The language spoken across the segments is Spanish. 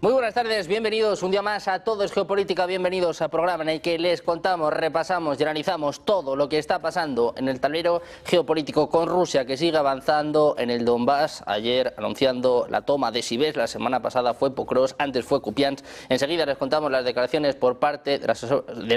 Muy buenas tardes, bienvenidos un día más a Todo es Geopolítica, bienvenidos al programa en el que les contamos, repasamos y analizamos todo lo que está pasando en el tablero geopolítico con Rusia, que sigue avanzando en el Donbass, ayer anunciando la toma de Sibes, la semana pasada fue Pokrovsk, antes fue Kupiansk. Enseguida les contamos las declaraciones por parte del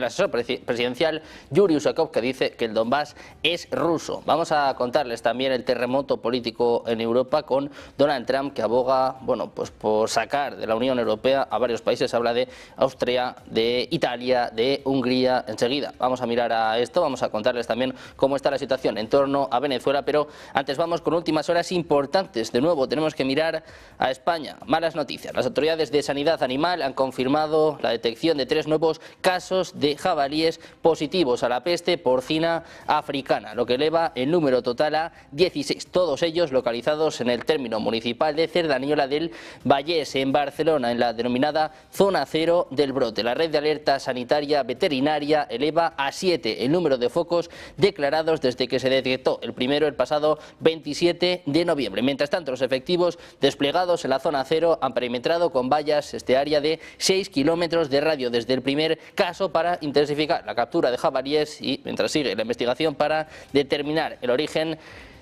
asesor presidencial Yuri Usakov, que dice que el Donbass es ruso. Vamos a contarles también el terremoto político en Europa con Donald Trump, que aboga, bueno, pues por sacar de la Unión Europea a varios países. Habla de Austria, de Italia, de Hungría. Enseguida vamos a mirar a esto, vamos a contarles también cómo está la situación en torno a Venezuela, pero antes vamos con últimas horas importantes. De nuevo tenemos que mirar a España. Malas noticias. Las autoridades de sanidad animal han confirmado la detección de 3 nuevos casos de jabalíes positivos a la peste porcina africana, lo que eleva el número total a 16, todos ellos localizados en el término municipal de Cerdañola del Vallés, en Barcelona, en la denominada Zona Cero del brote. La red de alerta sanitaria veterinaria eleva a 7 el número de focos declarados desde que se detectó el primero el pasado 27 de noviembre. Mientras tanto, los efectivos desplegados en la Zona Cero han perimetrado con vallas este área de 6 kilómetros de radio desde el primer caso para intensificar la captura de jabalíes y mientras sigue la investigación para determinar el origen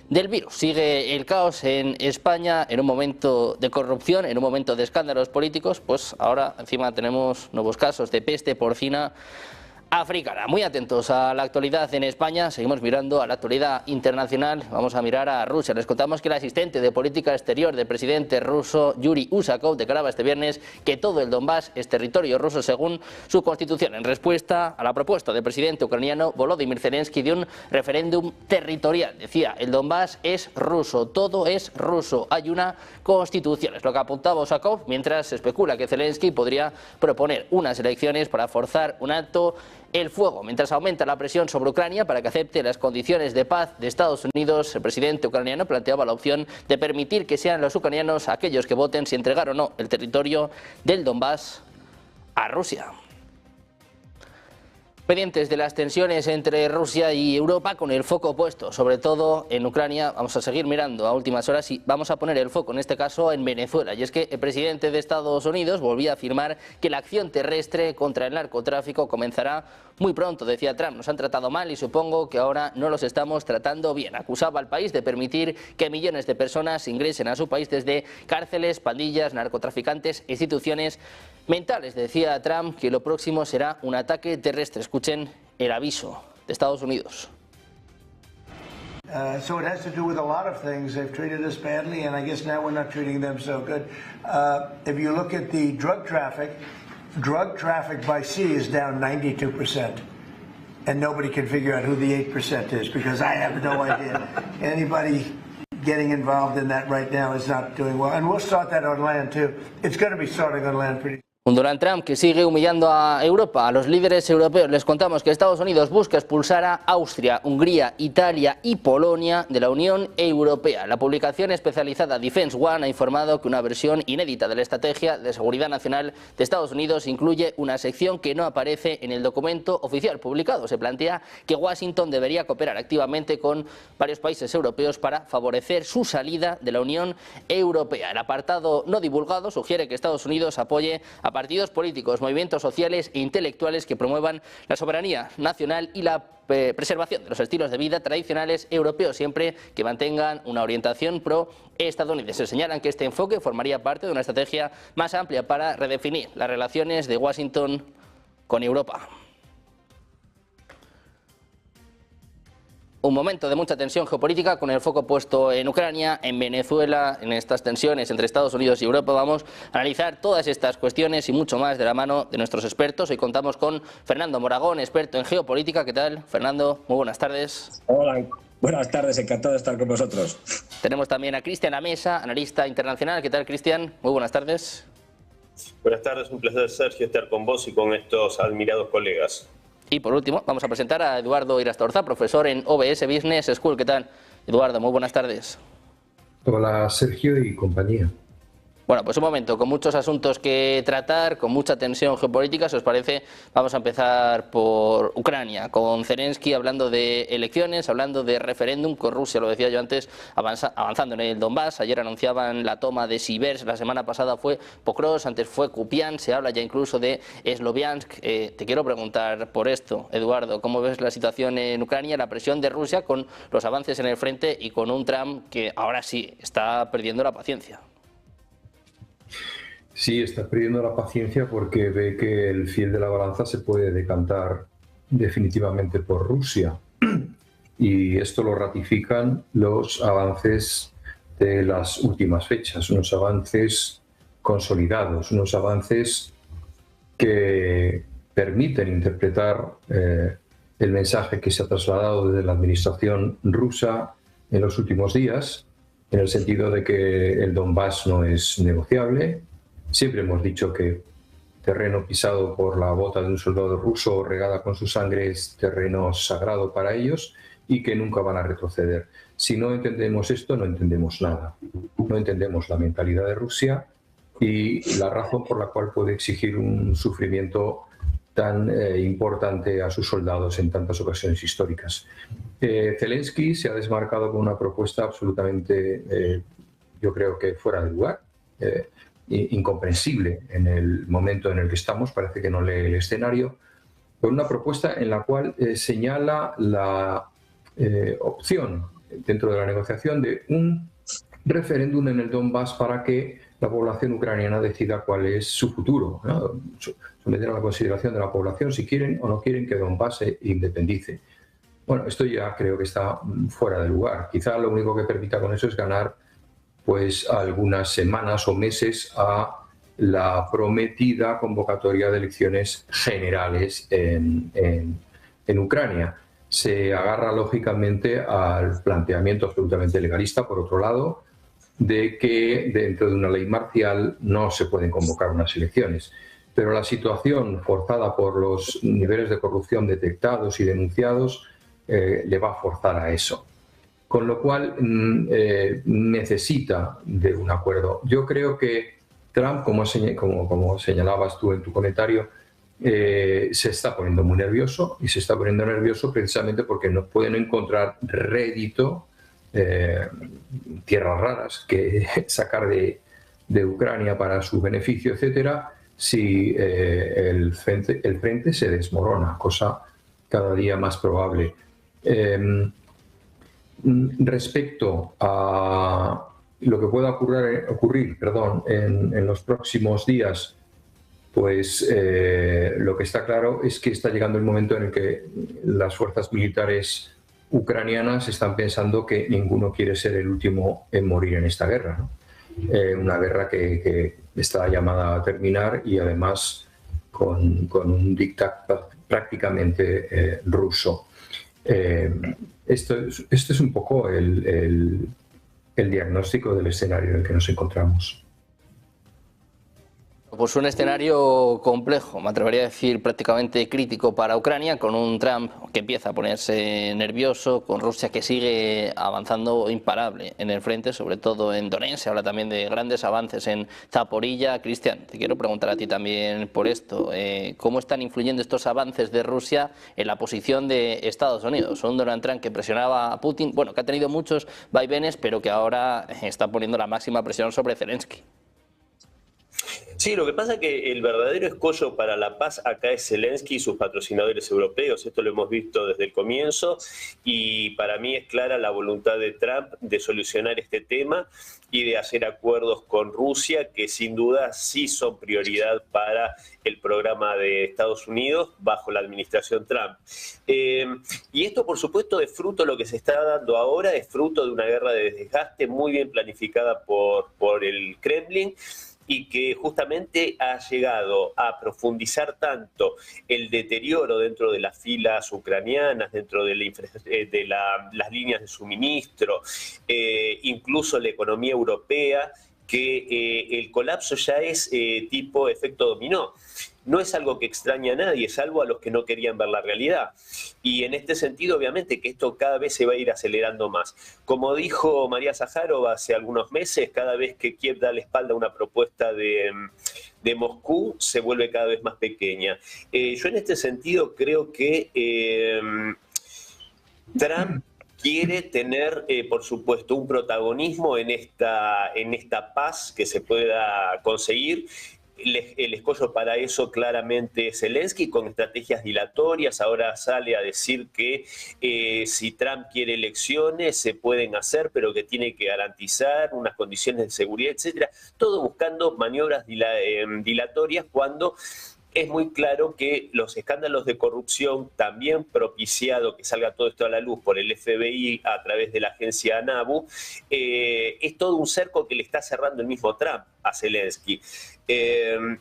del virus. Sigue el caos en España en un momento de corrupción, en un momento de escándalos políticos, pues ahora encima tenemos nuevos casos de peste porcina africana. Muy atentos a la actualidad en España, seguimos mirando a la actualidad internacional, vamos a mirar a Rusia. Les contamos que el asistente de política exterior del presidente ruso Yuri Usakov declaraba este viernes que todo el Donbass es territorio ruso según su constitución, en respuesta a la propuesta del presidente ucraniano Volodymyr Zelensky de un referéndum territorial. Decía, el Donbass es ruso, todo es ruso, hay una constitución. Es lo que apuntaba Usakov, mientras se especula que Zelensky podría proponer unas elecciones para forzar un alto el fuego. Mientras aumenta la presión sobre Ucrania para que acepte las condiciones de paz de Estados Unidos, el presidente ucraniano planteaba la opción de permitir que sean los ucranianos aquellos que voten si entregar o no el territorio del Donbass a Rusia. Pendientes de las tensiones entre Rusia y Europa, con el foco puesto sobre todo en Ucrania, vamos a seguir mirando a últimas horas y vamos a poner el foco en este caso en Venezuela. Y es que el presidente de Estados Unidos volvía a afirmar que la acción terrestre contra el narcotráfico comenzará muy pronto. Decía Trump, nos han tratado mal y supongo que ahora no los estamos tratando bien. Acusaba al país de permitir que millones de personas ingresen a su país desde cárceles, pandillas, narcotraficantes, instituciones mentales. Decía Trump que lo próximo será un ataque terrestre. Escuchen el aviso de Estados Unidos. So it has to do with a lot of things. They've treated us badly, and I guess now we're not treating them so good. If you look at the drug traffic by sea is down 92%. And nobody can figure out who the 8% is, because I have no idea. Anybody getting involved in that right now is not doing well. And we'll start that on land, too. It's going to be starting on land pretty soon. Un Donald Trump que sigue humillando a Europa, a los líderes europeos. Les contamos que Estados Unidos busca expulsar a Austria, Hungría, Italia y Polonia de la Unión Europea. La publicación especializada Defense One ha informado que una versión inédita de la Estrategia de Seguridad Nacional de Estados Unidos incluye una sección que no aparece en el documento oficial publicado. Se plantea que Washington debería cooperar activamente con varios países europeos para favorecer su salida de la Unión Europea. El apartado no divulgado sugiere que Estados Unidos apoye a partidos políticos, movimientos sociales e intelectuales que promuevan la soberanía nacional y la preservación de los estilos de vida tradicionales europeos, siempre que mantengan una orientación pro-estadounidense. Señalan que este enfoque formaría parte de una estrategia más amplia para redefinir las relaciones de Washington con Europa. Un momento de mucha tensión geopolítica con el foco puesto en Ucrania, en Venezuela, en estas tensiones entre Estados Unidos y Europa. Vamos a analizar todas estas cuestiones y mucho más de la mano de nuestros expertos. Hoy contamos con Fernando Moragón, experto en geopolítica. ¿Qué tal, Fernando? Muy buenas tardes. Hola, buenas tardes, encantado de estar con vosotros. Tenemos también a Cristian Amesa, analista internacional. ¿Qué tal, Cristian? Muy buenas tardes. Buenas tardes, un placer, Sergio, estar con vos y con estos admirados colegas. Y por último, vamos a presentar a Eduardo Irastorza, profesor en OBS Business School. ¿Qué tal, Eduardo? Muy buenas tardes. Hola, Sergio y compañía. Bueno, pues un momento, con muchos asuntos que tratar, con mucha tensión geopolítica, si os parece, vamos a empezar por Ucrania, con Zelensky hablando de elecciones, hablando de referéndum, con Rusia, lo decía yo antes, avanzando en el Donbass. Ayer anunciaban la toma de Siversk, la semana pasada fue Pokrovsk, antes fue Kupiansk, se habla ya incluso de Sloviansk. Te quiero preguntar por esto, Eduardo, ¿cómo ves la situación en Ucrania, la presión de Rusia con los avances en el frente y con un Trump que ahora sí está perdiendo la paciencia? Sí, está perdiendo la paciencia porque ve que el fiel de la balanza se puede decantar definitivamente por Rusia. Y esto lo ratifican los avances de las últimas fechas, unos avances consolidados, unos avances que permiten interpretar el mensaje que se ha trasladado desde la administración rusa en los últimos días, en el sentido de que el Donbass no es negociable. Siempre hemos dicho que terreno pisado por la bota de un soldado ruso regada con su sangre es terreno sagrado para ellos y que nunca van a retroceder. Si no entendemos esto, no entendemos nada. No entendemos la mentalidad de Rusia y la razón por la cual puede exigir un sufrimiento tan importante a sus soldados en tantas ocasiones históricas. Zelensky se ha desmarcado con una propuesta absolutamente, yo creo que fuera de lugar, incomprensible en el momento en el que estamos, parece que no lee el escenario, con una propuesta en la cual señala la opción dentro de la negociación de un referéndum en el Donbass para que la población ucraniana decida cuál es su futuro, ¿no? Someter a la consideración de la población si quieren o no quieren que Donbass se independice. Bueno, esto ya creo que está fuera de lugar. Quizá lo único que permita con eso es ganar pues algunas semanas o meses a la prometida convocatoria de elecciones generales en Ucrania. Se agarra lógicamente al planteamiento absolutamente legalista, por otro lado, de que dentro de una ley marcial no se pueden convocar unas elecciones. Pero la situación forzada por los niveles de corrupción detectados y denunciados le va a forzar a eso. Con lo cual necesita de un acuerdo. Yo creo que Trump, como señalabas tú en tu comentario, se está poniendo muy nervioso y se está poniendo nervioso precisamente porque no pueden encontrar rédito, tierras raras que sacar de Ucrania para su beneficio, etcétera, si el frente se desmorona, cosa cada día más probable. Respecto a lo que pueda ocurrir en los próximos días, pues lo que está claro es que está llegando el momento en el que las fuerzas militares ucranianas están pensando que ninguno quiere ser el último en morir en esta guerra, ¿no? Una guerra que está llamada a terminar y además con un diktat prácticamente ruso. Esto es un poco el diagnóstico del escenario en el que nos encontramos. Pues un escenario complejo, me atrevería a decir prácticamente crítico para Ucrania, con un Trump que empieza a ponerse nervioso, con Rusia que sigue avanzando imparable en el frente, sobre todo en Donetsk. Se habla también de grandes avances en Zaporilla. Cristian, te quiero preguntar a ti también por esto. ¿Cómo están influyendo estos avances de Rusia en la posición de Estados Unidos? Un Donald Trump que presionaba a Putin, bueno, que ha tenido muchos vaivenes, pero que ahora está poniendo la máxima presión sobre Zelensky. Sí, lo que pasa es que el verdadero escollo para la paz acá es Zelensky y sus patrocinadores europeos. Esto lo hemos visto desde el comienzo y para mí es clara la voluntad de Trump de solucionar este tema y de hacer acuerdos con Rusia, que sin duda sí son prioridad para el programa de Estados Unidos bajo la administración Trump. Y esto, por supuesto, es fruto de lo que se está dando ahora, es fruto de una guerra de desgaste muy bien planificada por el Kremlin, y que justamente ha llegado a profundizar tanto el deterioro dentro de las filas ucranianas, dentro de las líneas de suministro, incluso la economía europea, que el colapso ya es tipo efecto dominó. No es algo que extraña a nadie, salvo a los que no querían ver la realidad. Y en este sentido, obviamente, que esto cada vez se va a ir acelerando más. Como dijo María Zaharova hace algunos meses, cada vez que Kiev da la espalda a una propuesta de Moscú, se vuelve cada vez más pequeña. Yo en este sentido creo que Trump quiere tener, por supuesto, un protagonismo en esta paz que se pueda conseguir. El escollo para eso claramente es Zelensky, con estrategias dilatorias. Ahora sale a decir que si Trump quiere elecciones se pueden hacer, pero que tiene que garantizar unas condiciones de seguridad, etcétera. Todo buscando maniobras dilatorias, cuando es muy claro que los escándalos de corrupción, también propiciado que salga todo esto a la luz por el FBI a través de la agencia NABU, es todo un cerco que le está cerrando el mismo Trump a Zelensky.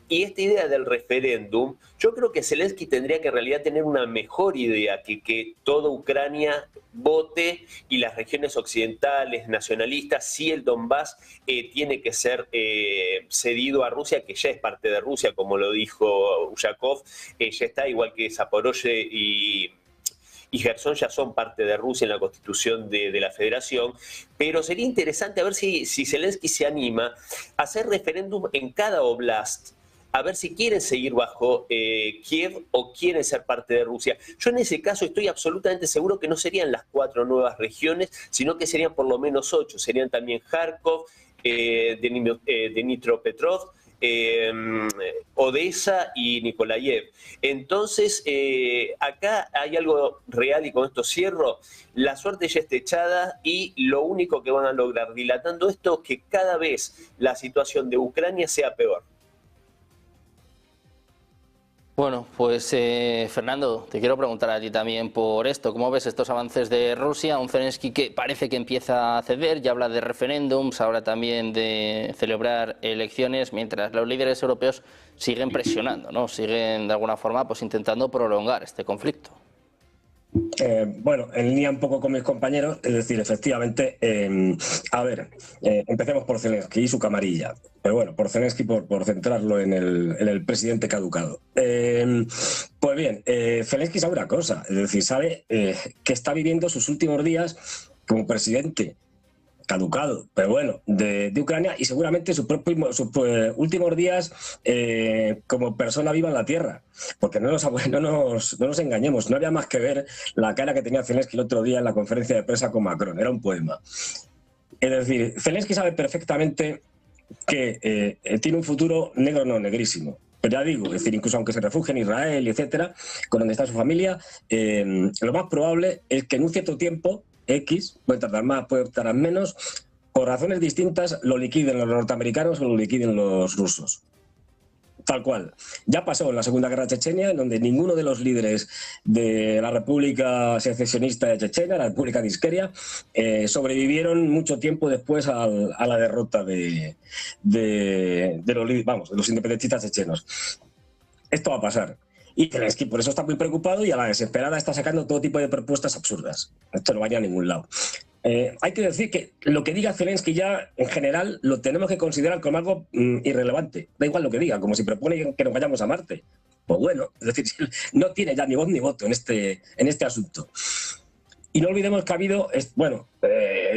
Y esta idea del referéndum, yo creo que Zelensky tendría que en realidad tener una mejor idea, que toda Ucrania vote y las regiones occidentales nacionalistas, si el Donbass tiene que ser cedido a Rusia, que ya es parte de Rusia, como lo dijo Ushakov, ya está, igual que Zaporozhye y Gerson ya son parte de Rusia en la constitución de la federación, pero sería interesante a ver si Zelensky se anima a hacer referéndum en cada oblast, a ver si quieren seguir bajo Kiev o quieren ser parte de Rusia. Yo en ese caso estoy absolutamente seguro que no serían las 4 nuevas regiones, sino que serían por lo menos 8. Serían también Kharkov, Dnipropetrovsk, Odessa y Nikolaev. Entonces, acá hay algo real, y con esto cierro. La suerte ya está echada, y lo único que van a lograr dilatando esto es que cada vez la situación de Ucrania sea peor. Bueno, pues Fernando, te quiero preguntar a ti también por esto. ¿Cómo ves estos avances de Rusia? Un Zelensky que parece que empieza a ceder, ya habla de referéndums, habla también de celebrar elecciones, mientras los líderes europeos siguen presionando, ¿no? Siguen de alguna forma pues intentando prolongar este conflicto. Bueno, en línea un poco con mis compañeros, es decir, efectivamente, a ver, empecemos por Zelensky y su camarilla, pero bueno, por Zelensky por centrarlo en el presidente caducado. Pues bien, Zelensky sabe una cosa, es decir, sabe que está viviendo sus últimos días como presidente caducado, pero bueno, de Ucrania, y seguramente sus últimos días como persona viva en la tierra, porque no nos engañemos, no había más que ver la cara que tenía Zelensky el otro día en la conferencia de prensa con Macron, era un poema. Es decir, Zelensky sabe perfectamente que tiene un futuro negro, no negrísimo. Pero ya digo, es decir, incluso aunque se refugie en Israel, etcétera, con donde está su familia, lo más probable es que en un cierto tiempo X, puede tardar más, puede tardar menos, por razones distintas lo liquiden los norteamericanos o lo liquiden los rusos. Tal cual. Ya pasó en la Segunda Guerra Chechenia, en donde ninguno de los líderes de la República Secesionista de Chechenia, la República de Ichkeria, sobrevivieron mucho tiempo después a la derrota de los independentistas chechenos. Esto va a pasar. Y Zelensky por eso está muy preocupado, y a la desesperada está sacando todo tipo de propuestas absurdas. Esto no va a ir a ningún lado. Hay que decir que lo que diga Zelensky ya, en general, lo tenemos que considerar como algo irrelevante. Da igual lo que diga, como si propone que nos vayamos a Marte. Pues bueno, es decir, no tiene ya ni voz ni voto en este asunto. Y no olvidemos que ha habido, bueno,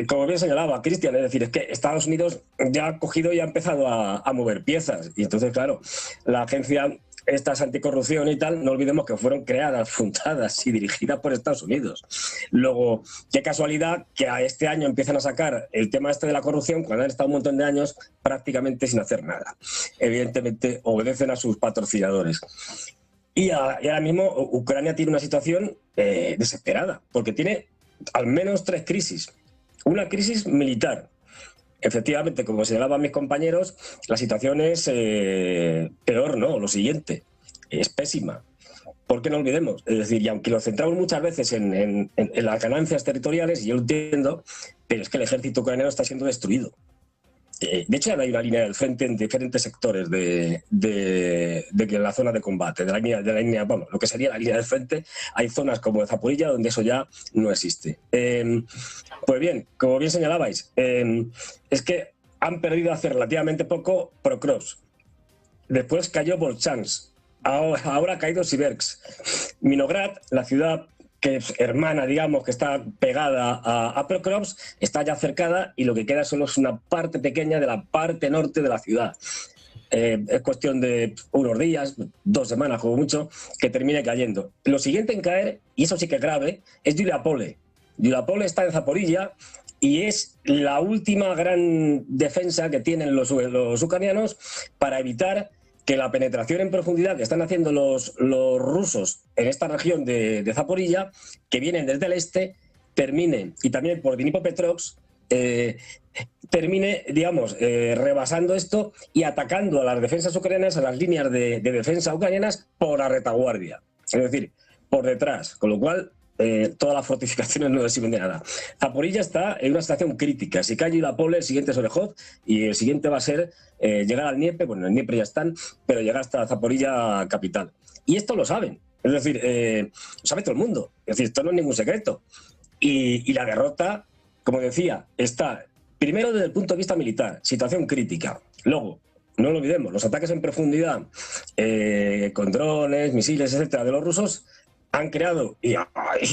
como bien señalaba Cristian, es decir, es que Estados Unidos ya ha cogido y ha empezado a mover piezas. Y entonces, claro, la agencia estas anticorrupción y tal, no olvidemos que fueron creadas, fundadas y dirigidas por Estados Unidos. Luego, qué casualidad que a este año empiezan a sacar el tema este de la corrupción cuando han estado un montón de años prácticamente sin hacer nada. Evidentemente obedecen a sus patrocinadores. Y ahora mismo Ucrania tiene una situación desesperada, porque tiene al menos 3 crisis. Una crisis militar. Efectivamente, como señalaban mis compañeros, la situación es peor, ¿no? Lo siguiente, es pésima. Porque no olvidemos, es decir, y aunque nos centramos muchas veces en las ganancias territoriales, y yo lo entiendo, pero es que el ejército ucraniano está siendo destruido. De hecho, ya hay una línea del frente en diferentes sectores de la zona de combate, de la línea, bueno, lo que sería la línea del frente. Hay zonas como Zaporilla donde eso ya no existe. Pues bien, como bien señalabais, es que han perdido hace relativamente poco Prokrovsk. Después cayó Volchansk. Ahora ha caído Siversk. Minograd, la ciudad que es hermana, digamos, que está pegada a Prokrovsk, está ya cercada y lo que queda solo es una parte pequeña de la parte norte de la ciudad. Es cuestión de unos días, 2 semanas, como mucho, que termine cayendo. Lo siguiente en caer, y eso sí que es grave, es Yuliapole. Yuliapole está en Zaporilla y es la última gran defensa que tienen los ucranianos para evitar que la penetración en profundidad que están haciendo los rusos en esta región de Zaporilla, que vienen desde el este, termine, y también por Dnipropetrovsk, termine, digamos, rebasando esto y atacando a las defensas ucranianas, a las líneas de defensa ucranianas por la retaguardia, es decir, por detrás, con lo cual todas las fortificaciones no sirven de nada. Zaporilla está en una situación crítica. Si cae Yuliapole, el siguiente es Orejov y el siguiente va a ser llegar al Dnieper. Bueno, en el Dnieper ya están, pero llegar hasta Zaporilla capital. Y esto lo saben. Es decir, lo sabe todo el mundo. Es decir, esto no es ningún secreto. Y la derrota, como decía, está primero desde el punto de vista militar, situación crítica. Luego, no lo olvidemos, los ataques en profundidad con drones, misiles, etcétera, de los rusos han creado y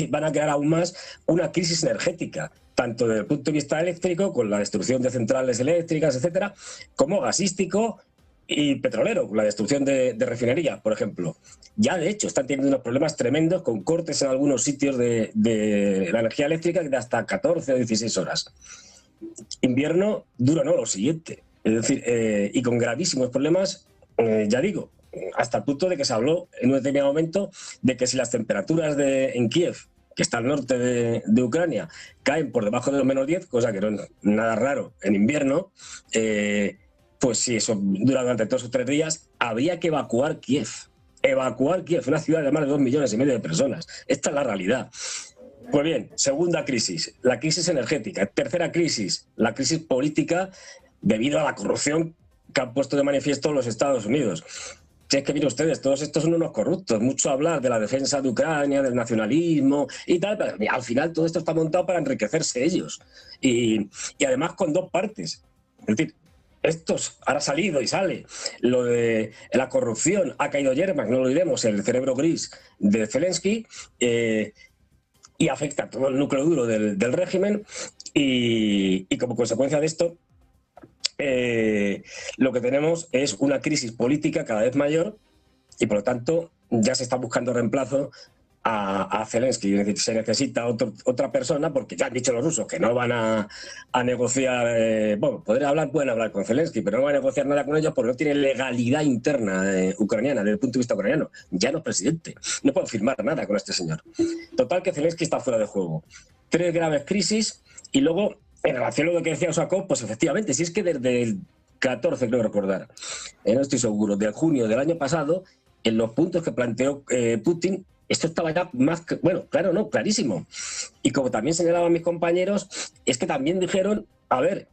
van a crear aún más una crisis energética, tanto desde el punto de vista eléctrico, con la destrucción de centrales eléctricas, etcétera, como gasístico y petrolero, con la destrucción de refinería, por ejemplo. Ya, de hecho, están teniendo unos problemas tremendos con cortes en algunos sitios de la energía eléctrica de hasta 14 o 16 horas. Invierno duro, no, lo siguiente. Es decir, y con gravísimos problemas, ya digo, hasta el punto de que se habló en un determinado momento de que si las temperaturas en Kiev, que está al norte de Ucrania, caen por debajo de los -10, cosa que no es nada raro en invierno, pues si eso dura durante 2 o 3 días, habría que evacuar Kiev. Evacuar Kiev, una ciudad de más de 2,5 millones de personas. Esta es la realidad. Pues bien, segunda crisis, la crisis energética. Tercera crisis, la crisis política debido a la corrupción que han puesto de manifiesto los Estados Unidos. Si es que miren ustedes, todos estos son unos corruptos. Mucho hablar de la defensa de Ucrania, del nacionalismo y tal, pero al final todo esto está montado para enriquecerse ellos. Y además con 2 partes. Es decir, estos ahora ha salido y sale lo de la corrupción. Ha caído Yermak, no lo olvidemos, el cerebro gris de Zelensky, y afecta a todo el núcleo duro del régimen. Y como consecuencia de esto, lo que tenemos es una crisis política cada vez mayor y por lo tanto ya se está buscando reemplazo a Zelensky. Es decir, se necesita otra persona porque ya han dicho los rusos que no van a negociar, bueno, pueden hablar con Zelensky, pero no van a negociar nada con ellos porque no tienen legalidad interna ucraniana desde el punto de vista ucraniano. Ya no es presidente, no pueden firmar nada con este señor. Total que Zelensky está fuera de juego. 3 graves crisis y luego en relación a lo que decía Osakov, pues efectivamente, si es que desde el 14, creo recordar, no estoy seguro, de junio del año pasado, en los puntos que planteó Putin, esto estaba ya más, clarísimo. Y como también señalaban mis compañeros, es que también dijeron, a ver,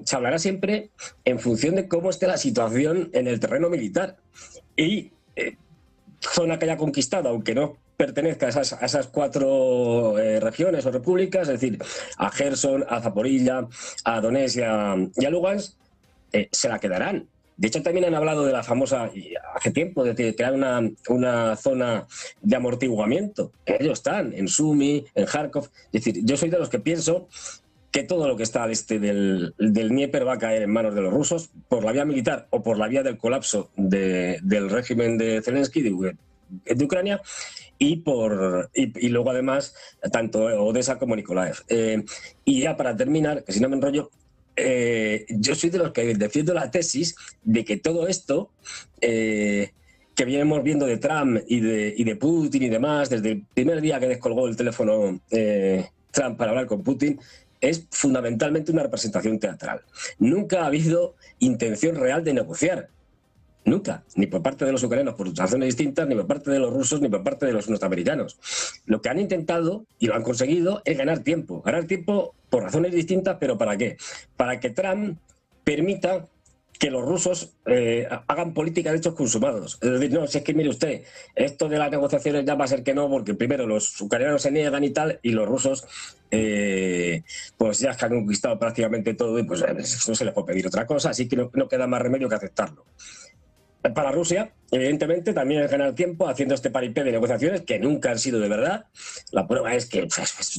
se hablará siempre en función de cómo esté la situación en el terreno militar. Y zona que haya conquistado, aunque no pertenezca a esas 4 regiones o repúblicas, es decir, a Gerson, a Zaporilla, a Donetsk y a Lugansk, se la quedarán. De hecho, también han hablado de la famosa, hace tiempo, de crear una zona de amortiguamiento. Ellos están en Sumy, en Kharkov. Es decir, yo soy de los que pienso que todo lo que está al este del Dnieper va a caer en manos de los rusos por la vía militar o por la vía del colapso del régimen de Zelensky, de Ucrania, y luego además tanto Odessa como Nikolaev. Y ya para terminar, que si no me enrollo, yo soy de los que defiendo la tesis de que todo esto que vienes viendo de Trump y de Putin y demás, desde el primer día que descolgó el teléfono Trump para hablar con Putin, es fundamentalmente una representación teatral. Nunca ha habido intención real de negociar. Nunca, ni por parte de los ucranianos por razones distintas, ni por parte de los rusos, ni por parte de los norteamericanos. Lo que han intentado, y lo han conseguido, es ganar tiempo por razones distintas, pero ¿para qué? Para que Trump permita que los rusos hagan política de hechos consumados. Es decir, no, si es que mire usted, esto de las negociaciones ya va a ser que no, porque primero los ucranianos se niegan y tal, y los rusos pues ya que han conquistado prácticamente todo y pues no se les puede pedir otra cosa, así que no queda más remedio que aceptarlo. Para Rusia, evidentemente, también gana el tiempo haciendo este paripé de negociaciones que nunca han sido de verdad. La prueba es que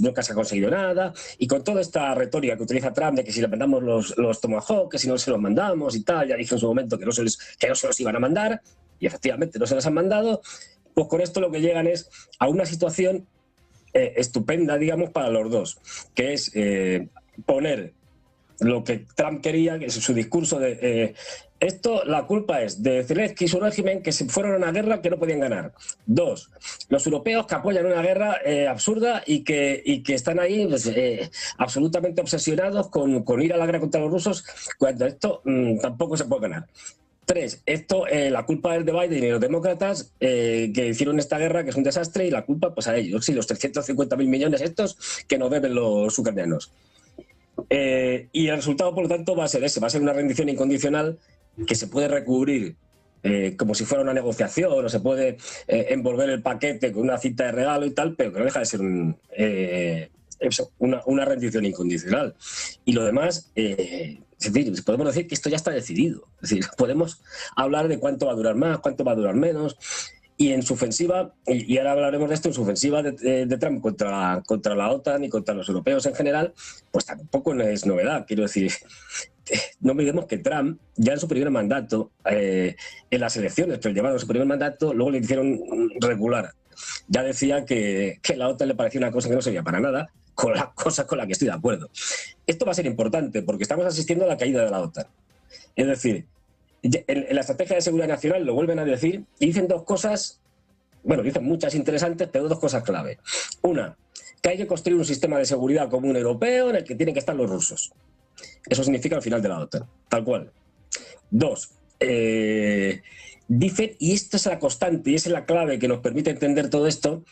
nunca se ha conseguido nada. Y con toda esta retórica que utiliza Trump de que si le mandamos los Tomahawk, que si no se los mandamos y tal, ya dije en su momento que no se los iban a mandar, y efectivamente no se los han mandado, pues con esto lo que llegan es a una situación estupenda, digamos, para los dos, que es poner lo que Trump quería, que es su discurso de esto, la culpa es de Zelensky y su régimen, que se fueron a una guerra que no podían ganar. 2, los europeos que apoyan una guerra absurda y que están ahí pues, absolutamente obsesionados con ir a la guerra contra los rusos, cuando esto tampoco se puede ganar. 3, esto, la culpa es de Biden y los demócratas que hicieron esta guerra, que es un desastre, y la culpa pues a ellos, sí, los 350.000 millones estos que nos deben los ucranianos. Y el resultado, por lo tanto, va a ser ese, va a ser una rendición incondicional que se puede recubrir como si fuera una negociación, o se puede envolver el paquete con una cinta de regalo y tal, pero que no deja de ser una rendición incondicional. Y lo demás, es decir, podemos decir que esto ya está decidido. Es decir, podemos hablar de cuánto va a durar más, cuánto va a durar menos. Y en su ofensiva, y ahora hablaremos de esto, en su ofensiva de Trump contra la OTAN y contra los europeos en general, pues tampoco es novedad. Quiero decir, no olvidemos que Trump, ya en su primer mandato, en las elecciones que le llevaron su primer mandato, luego le hicieron regular. Ya decía que la OTAN le parecía una cosa que no servía para nada, con la cosa con la que estoy de acuerdo. Esto va a ser importante porque estamos asistiendo a la caída de la OTAN. Es decir, en la estrategia de seguridad nacional lo vuelven a decir y dicen dos cosas, bueno, dicen muchas interesantes, pero dos cosas clave. Una, que hay que construir un sistema de seguridad común europeo en el que tienen que estar los rusos. Eso significa el final de la OTAN, tal cual. 2, dicen, y esto es la constante y es la clave que nos permite entender todo esto,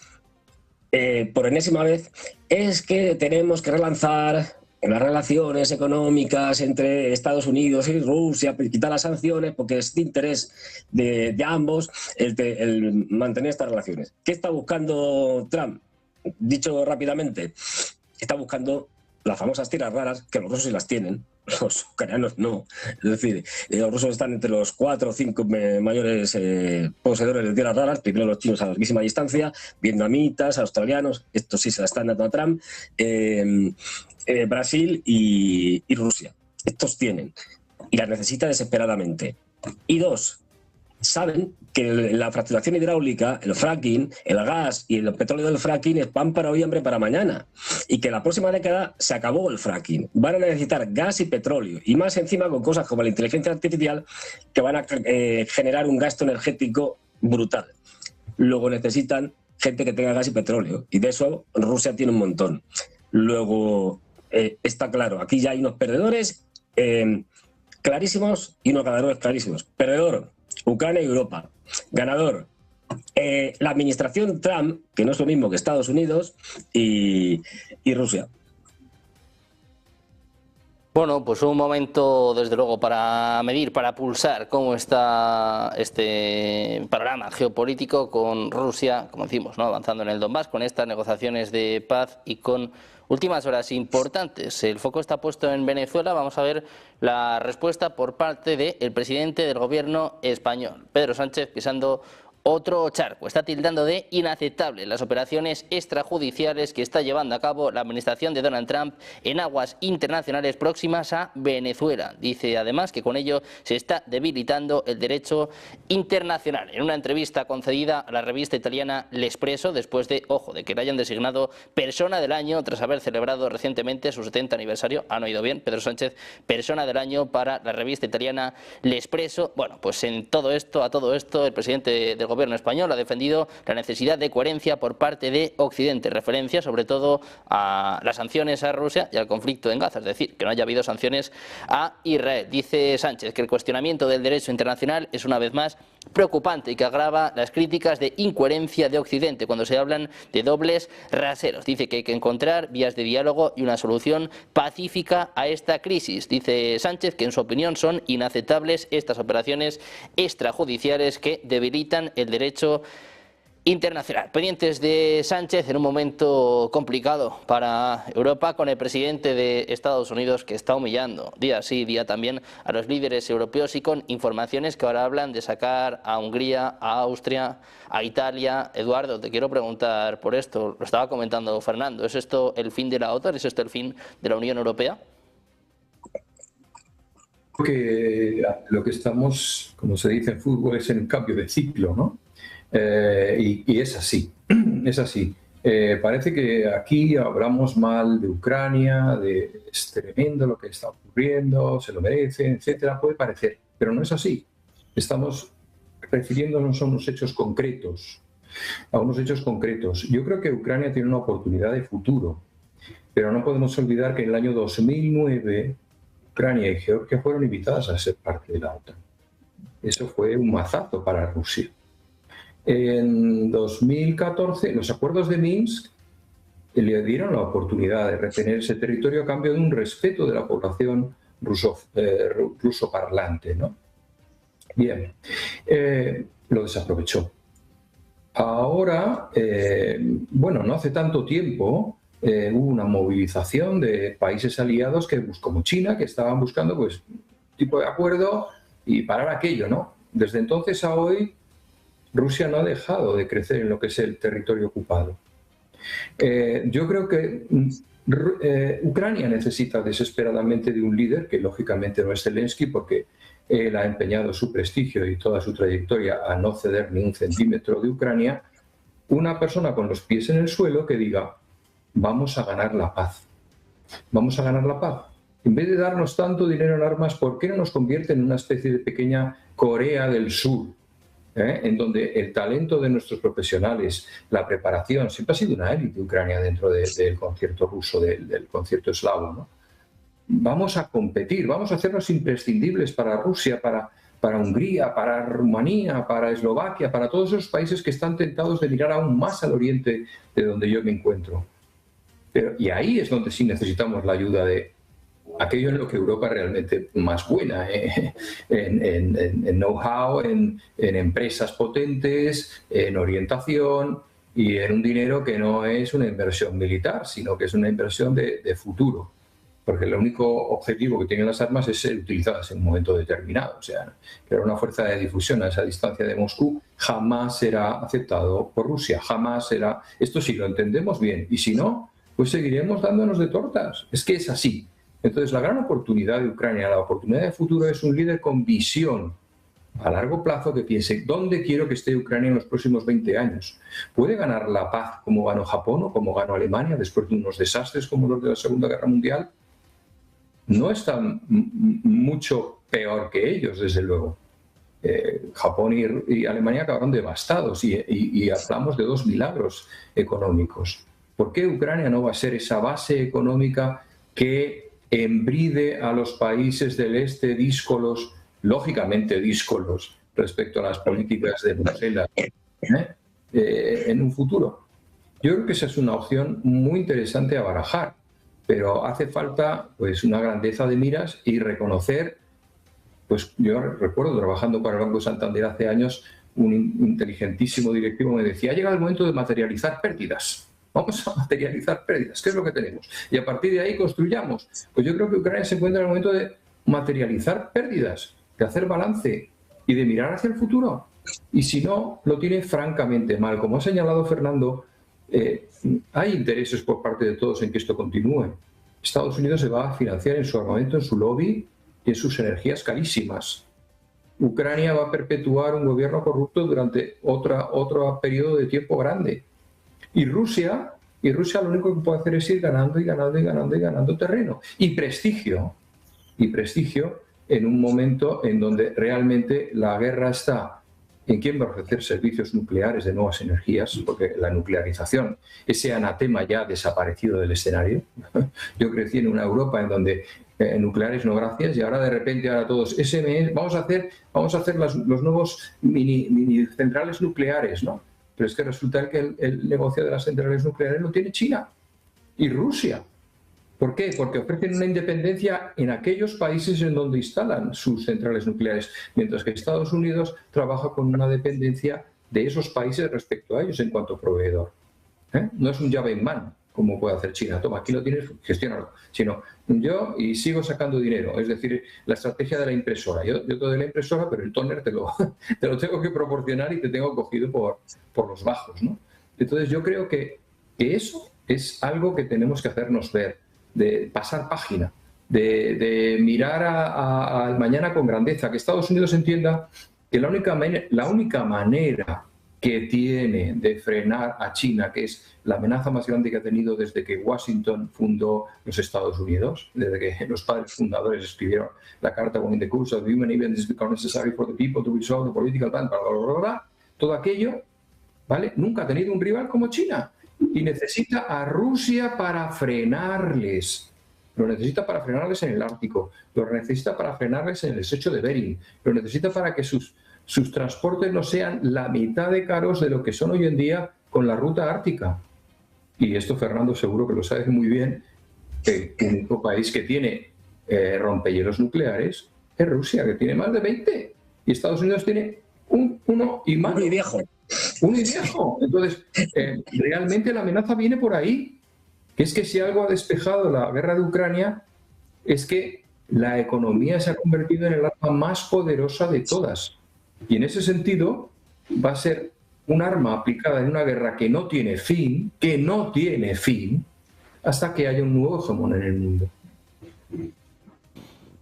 por enésima vez, es que tenemos que relanzar en las relaciones económicas entre Estados Unidos y Rusia, quitar las sanciones, porque es de interés de ambos el mantener estas relaciones. ¿Qué está buscando Trump? Dicho rápidamente, está buscando las famosas tierras raras, que los rusos sí las tienen, los ucranianos no. Es decir, los rusos están entre los 4 o 5 mayores poseedores de tierras raras, primero los chinos a larguísima distancia, vietnamitas, australianos, estos sí se la están dando a Trump, Brasil y Rusia. Estos tienen, y las necesita desesperadamente. Y 2, saben que la fracturación hidráulica, el fracking, el gas y el petróleo del fracking es pan para hoy, hambre para mañana. Y que la próxima década se acabó el fracking. Van a necesitar gas y petróleo. Y más encima con cosas como la inteligencia artificial que van a generar un gasto energético brutal. Luego necesitan gente que tenga gas y petróleo. Y de eso Rusia tiene un montón. Luego, está claro, aquí ya hay unos perdedores clarísimos y unos ganadores clarísimos. Perdedor, Ucrania y Europa. Ganador, la administración Trump, que no es lo mismo que Estados Unidos, y Rusia. Bueno, pues un momento, desde luego, para medir, para pulsar cómo está este panorama geopolítico con Rusia, como decimos, ¿no?, avanzando en el Donbass, con estas negociaciones de paz y con últimas horas importantes. El foco está puesto en Venezuela. Vamos a ver la respuesta por parte del presidente del gobierno español, Pedro Sánchez, pisando otro charco. Está tildando de inaceptable las operaciones extrajudiciales que está llevando a cabo la administración de Donald Trump en aguas internacionales próximas a Venezuela. Dice además que con ello se está debilitando el derecho internacional. En una entrevista concedida a la revista italiana L'Espresso, después de, ojo, de que le hayan designado persona del año tras haber celebrado recientemente su 70 aniversario, han oído bien, Pedro Sánchez, persona del año para la revista italiana L'Espresso. Bueno, pues a todo esto, el presidente del gobierno español ha defendido la necesidad de coherencia por parte de Occidente, referencia sobre todo a las sanciones a Rusia y al conflicto en Gaza, es decir, que no haya habido sanciones a Israel. Dice Sánchez que el cuestionamiento del derecho internacional es una vez más preocupante y que agrava las críticas de incoherencia de Occidente cuando se hablan de dobles raseros. Dice que hay que encontrar vías de diálogo y una solución pacífica a esta crisis. Dice Sánchez que en su opinión son inaceptables estas operaciones extrajudiciales que debilitan el derecho internacional. Pendientes de Sánchez en un momento complicado para Europa, con el presidente de Estados Unidos que está humillando día sí, día también a los líderes europeos, y con informaciones que ahora hablan de sacar a Hungría, a Austria, a Italia. Eduardo, te quiero preguntar por esto, lo estaba comentando Fernando, ¿es esto el fin de la OTAN? ¿Es esto el fin de la Unión Europea? Porque lo que estamos, como se dice en fútbol, es en cambio de ciclo, ¿no? Y es así, es así. Parece que aquí hablamos mal de Ucrania, de es tremendo lo que está ocurriendo, se lo merecen, etcétera. Puede parecer, pero no es así. Estamos refiriéndonos a unos hechos concretos, Yo creo que Ucrania tiene una oportunidad de futuro, pero no podemos olvidar que en el año 2009 Ucrania y Georgia fueron invitadas a ser parte de la OTAN. Eso fue un mazazo para Rusia. En 2014, los acuerdos de Minsk le dieron la oportunidad de retener ese territorio a cambio de un respeto de la población ruso parlante, ¿no? Bien, lo desaprovechó. Ahora, bueno, no hace tanto tiempo hubo una movilización de países aliados como China, que estaban buscando pues un tipo de acuerdo y parar aquello, ¿no? Desde entonces a hoy, Rusia no ha dejado de crecer en lo que es el territorio ocupado. Yo creo que Ucrania necesita desesperadamente de un líder, que lógicamente no es Zelensky, porque él ha empeñado su prestigio y toda su trayectoria a no ceder ni un centímetro de Ucrania. Una persona con los pies en el suelo que diga, vamos a ganar la paz. Vamos a ganar la paz. En vez de darnos tanto dinero en armas, ¿por qué no nos convierte en una especie de pequeña Corea del Sur? En donde el talento de nuestros profesionales, la preparación, siempre ha sido una élite Ucrania dentro del concierto ruso, del concierto eslavo, ¿no? Vamos a competir, vamos a hacernos imprescindibles para Rusia, para Hungría, para Rumanía, para Eslovaquia, para todos esos países que están tentados de mirar aún más al oriente de donde yo me encuentro. Y ahí es donde sí necesitamos la ayuda de aquello en lo que Europa es realmente más buena, en know-how, en empresas potentes, en orientación y en un dinero que no es una inversión militar, sino que es una inversión de futuro. Porque el único objetivo que tienen las armas es ser utilizadas en un momento determinado. O sea, crear una fuerza de difusión a esa distancia de Moscú jamás será aceptado por Rusia, jamás será... Esto sí lo entendemos bien, y si no, pues seguiremos dándonos de tortas. Es que es así. Entonces, la gran oportunidad de Ucrania, la oportunidad de futuro, es un líder con visión a largo plazo que piense, ¿dónde quiero que esté Ucrania en los próximos 20 años? ¿Puede ganar la paz como ganó Japón o como ganó Alemania después de unos desastres como los de la Segunda Guerra Mundial? No están mucho peor que ellos, desde luego. Japón y Alemania acabaron devastados y hablamos de dos milagros económicos. ¿Por qué Ucrania no va a ser esa base económica que embride a los países del este díscolos, lógicamente díscolos, respecto a las políticas de Bruselas en un futuro? Yo creo que esa es una opción muy interesante a barajar, pero hace falta pues una grandeza de miras y reconocer, pues yo recuerdo trabajando para el Banco Santander hace años, un inteligentísimo directivo me decía, ha llegado el momento de materializar pérdidas. Vamos a materializar pérdidas, ¿qué es lo que tenemos? Y a partir de ahí construyamos. Pues yo creo que Ucrania se encuentra en el momento de materializar pérdidas, de hacer balance y de mirar hacia el futuro. Y si no, lo tiene francamente mal. Como ha señalado Fernando, hay intereses por parte de todos en que esto continúe. Estados Unidos se va a financiar en su armamento, en su lobby y en sus energías carísimas. Ucrania va a perpetuar un gobierno corrupto durante otro periodo de tiempo grande. Y Rusia lo único que puede hacer es ir ganando y ganando y ganando y ganando terreno. Y prestigio en un momento en donde realmente la guerra está en quién va a ofrecer servicios nucleares de nuevas energías, porque la nuclearización, ese anatema ya ha desaparecido del escenario. Yo crecí en una Europa en donde nucleares no gracias, y ahora de repente ahora todos SMS, vamos a hacer los nuevos mini centrales nucleares, ¿no? Pero es que resulta que el negocio de las centrales nucleares lo tiene China y Rusia. ¿Por qué? Porque ofrecen una independencia en aquellos países en donde instalan sus centrales nucleares, mientras que Estados Unidos trabaja con una dependencia de esos países respecto a ellos en cuanto a proveedor. No es un llave en mano, como puede hacer China. Toma, aquí lo tienes, gestiónalo. Sino yo y sigo sacando dinero. Es decir, la estrategia de la impresora. Yo te doy la impresora, pero el tóner te lo tengo que proporcionar y te tengo cogido por los bajos, ¿no? Entonces yo creo que eso es algo que tenemos que hacernos ver, de pasar página, de mirar al mañana con grandeza, que Estados Unidos entienda que la única manera que tiene de frenar a China, que es la amenaza más grande que ha tenido desde que Washington fundó los Estados Unidos, desde que los padres fundadores escribieron la carta when the course of human events become necessary for the people to resolve the political plan, todo aquello, ¿vale? Nunca ha tenido un rival como China y necesita a Rusia para frenarles. Lo necesita para frenarles en el Ártico, lo necesita para frenarles en el estrecho de Bering, lo necesita para que sus transportes no sean la mitad de caros de lo que son hoy en día con la ruta ártica. Y esto Fernando seguro que lo sabe muy bien, que el único país que tiene rompehielos nucleares es Rusia, que tiene más de 20. Y Estados Unidos tiene uno y más. Uno y viejo. Uno y viejo. Entonces, realmente la amenaza viene por ahí. Que es que si algo ha despejado la guerra de Ucrania es que la economía se ha convertido en el arma más poderosa de todas. Y en ese sentido va a ser un arma aplicada en una guerra que no tiene fin, hasta que haya un nuevo hegemón en el mundo.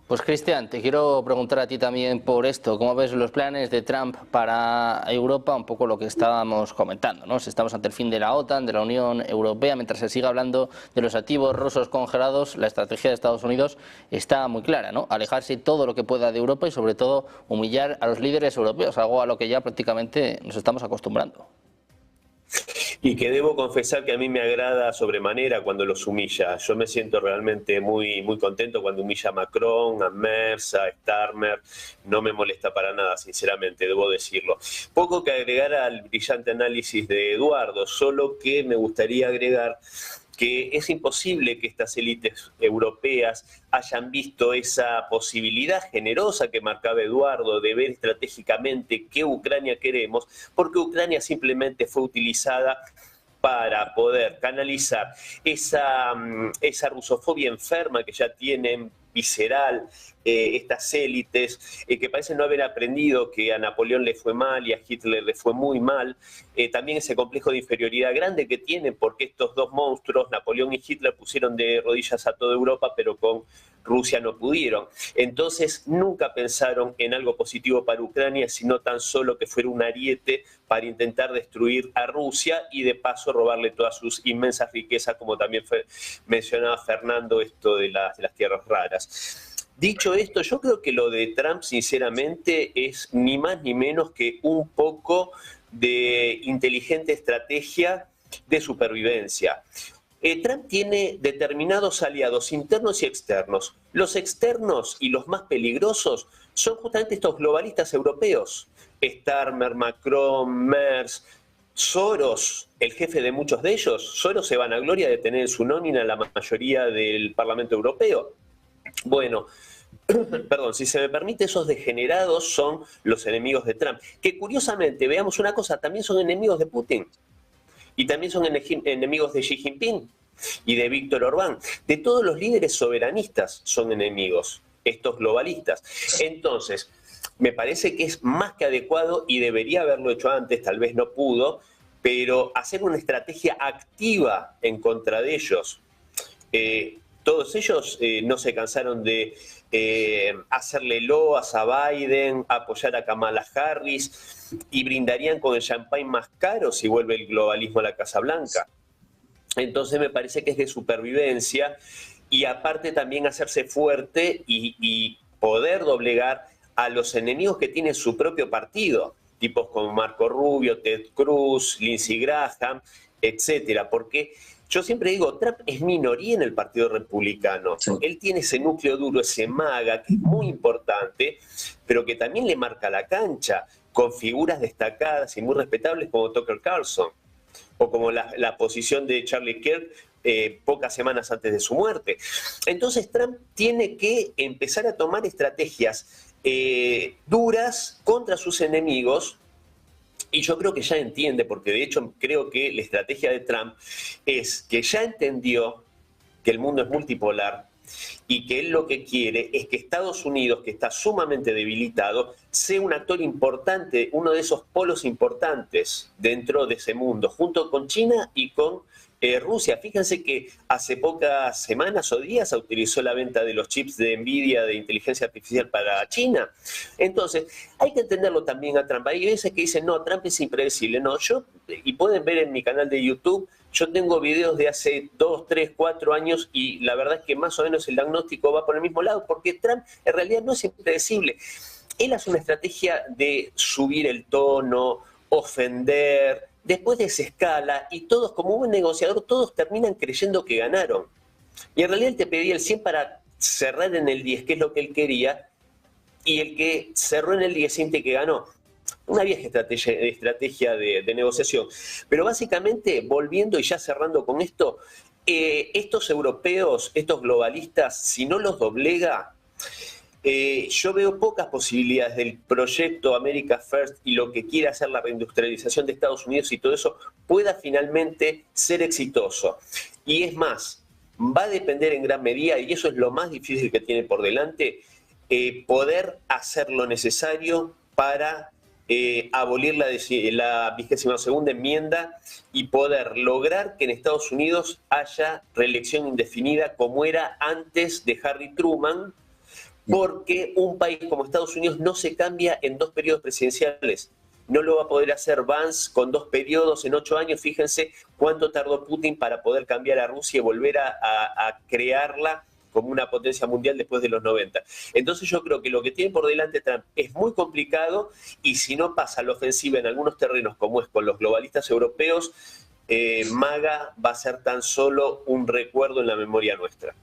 Pues Cristian, te quiero preguntar a ti también por esto. ¿Cómo ves los planes de Trump para Europa? Un poco lo que estábamos comentando, ¿no? Si estamos ante el fin de la OTAN, de la Unión Europea, mientras se siga hablando de los activos rusos congelados, la estrategia de Estados Unidos está muy clara, ¿no? Alejarse todo lo que pueda de Europa y sobre todo humillar a los líderes europeos, algo a lo que ya prácticamente nos estamos acostumbrando. Y que debo confesar que a mí me agrada sobremanera cuando los humilla. Yo me siento realmente muy, muy contento cuando humilla a Macron, a Merz, a Starmer. No me molesta para nada, sinceramente, debo decirlo. Poco que agregar al brillante análisis de Eduardo, solo que me gustaría agregar que es imposible que estas élites europeas hayan visto esa posibilidad generosa que marcaba Eduardo de ver estratégicamente qué Ucrania queremos, porque Ucrania simplemente fue utilizada para poder canalizar esa rusofobia enferma que ya tienen visceral estas élites, que parecen no haber aprendido que a Napoleón le fue mal y a Hitler le fue muy mal, también ese complejo de inferioridad grande que tienen porque estos dos monstruos, Napoleón y Hitler, pusieron de rodillas a toda Europa, pero con Rusia no pudieron. Entonces nunca pensaron en algo positivo para Ucrania, sino tan solo que fuera un ariete para intentar destruir a Rusia y de paso robarle todas sus inmensas riquezas, como también mencionaba Fernando, esto de las tierras raras. Dicho esto, yo creo que lo de Trump, sinceramente, es ni más ni menos que un poco de inteligente estrategia de supervivencia. Trump tiene determinados aliados internos y externos. Los externos y los más peligrosos son justamente estos globalistas europeos. Starmer, Macron, Merz, Soros, el jefe de muchos de ellos. Soros se vanagloria de tener en su nómina la mayoría del Parlamento Europeo. Bueno, perdón, si se me permite, esos degenerados son los enemigos de Trump. Que curiosamente, veamos una cosa, también son enemigos de Putin. Y también son enemigos de Xi Jinping y de Víctor Orbán. De todos los líderes soberanistas son enemigos, estos globalistas. Entonces, me parece que es más que adecuado y debería haberlo hecho antes, tal vez no pudo, pero hacer una estrategia activa en contra de ellos. Todos ellos no se cansaron de hacerle loas a Biden, apoyar a Kamala Harris y brindarían con el champán más caro si vuelve el globalismo a la Casa Blanca. Entonces me parece que es de supervivencia y aparte también hacerse fuerte y poder doblegar a los enemigos que tiene su propio partido, tipos como Marco Rubio, Ted Cruz, Lindsey Graham, etcétera, porque yo siempre digo, Trump es minoría en el Partido Republicano. Sí. Él tiene ese núcleo duro, ese MAGA, que es muy importante, pero que también le marca la cancha, con figuras destacadas y muy respetables como Tucker Carlson, o como la posición de Charlie Kirk pocas semanas antes de su muerte. Entonces Trump tiene que empezar a tomar estrategias duras contra sus enemigos, y yo creo que ya entiende, porque de hecho creo que la estrategia de Trump es que ya entendió que el mundo es multipolar y que él lo que quiere es que Estados Unidos, que está sumamente debilitado, sea un actor importante, uno de esos polos importantes dentro de ese mundo, junto con China y con Rusia. Fíjense que hace pocas semanas o días autorizó la venta de los chips de Nvidia de inteligencia artificial para China. Entonces, hay que entenderlo también a Trump. Hay veces que dicen, no, Trump es impredecible. No, y pueden ver en mi canal de YouTube, yo tengo videos de hace 2, 3, 4 años y la verdad es que más o menos el diagnóstico va por el mismo lado, porque Trump en realidad no es impredecible. Él hace una estrategia de subir el tono, ofender, después desescala, y todos, como buen negociador, todos terminan creyendo que ganaron. Y en realidad él te pedía el 100 para cerrar en el 10, que es lo que él quería, y el que cerró en el 10 siente que ganó. Una vieja estrategia de negociación. Pero básicamente, volviendo y ya cerrando con esto, estos europeos, estos globalistas, si no los doblega, yo veo pocas posibilidades del proyecto America First y lo que quiere hacer la reindustrialización de Estados Unidos y todo eso pueda finalmente ser exitoso. Y es más, va a depender en gran medida, y eso es lo más difícil que tiene por delante, poder hacer lo necesario para abolir la 22ª enmienda y poder lograr que en Estados Unidos haya reelección indefinida como era antes de Harry Truman, porque un país como Estados Unidos no se cambia en 2 periodos presidenciales. No lo va a poder hacer Vance con 2 periodos en 8 años. Fíjense cuánto tardó Putin para poder cambiar a Rusia y volver a crearla como una potencia mundial después de los 90. Entonces yo creo que lo que tiene por delante Trump es muy complicado, y si no pasa la ofensiva en algunos terrenos como es con los globalistas europeos, MAGA va a ser tan solo un recuerdo en la memoria nuestra.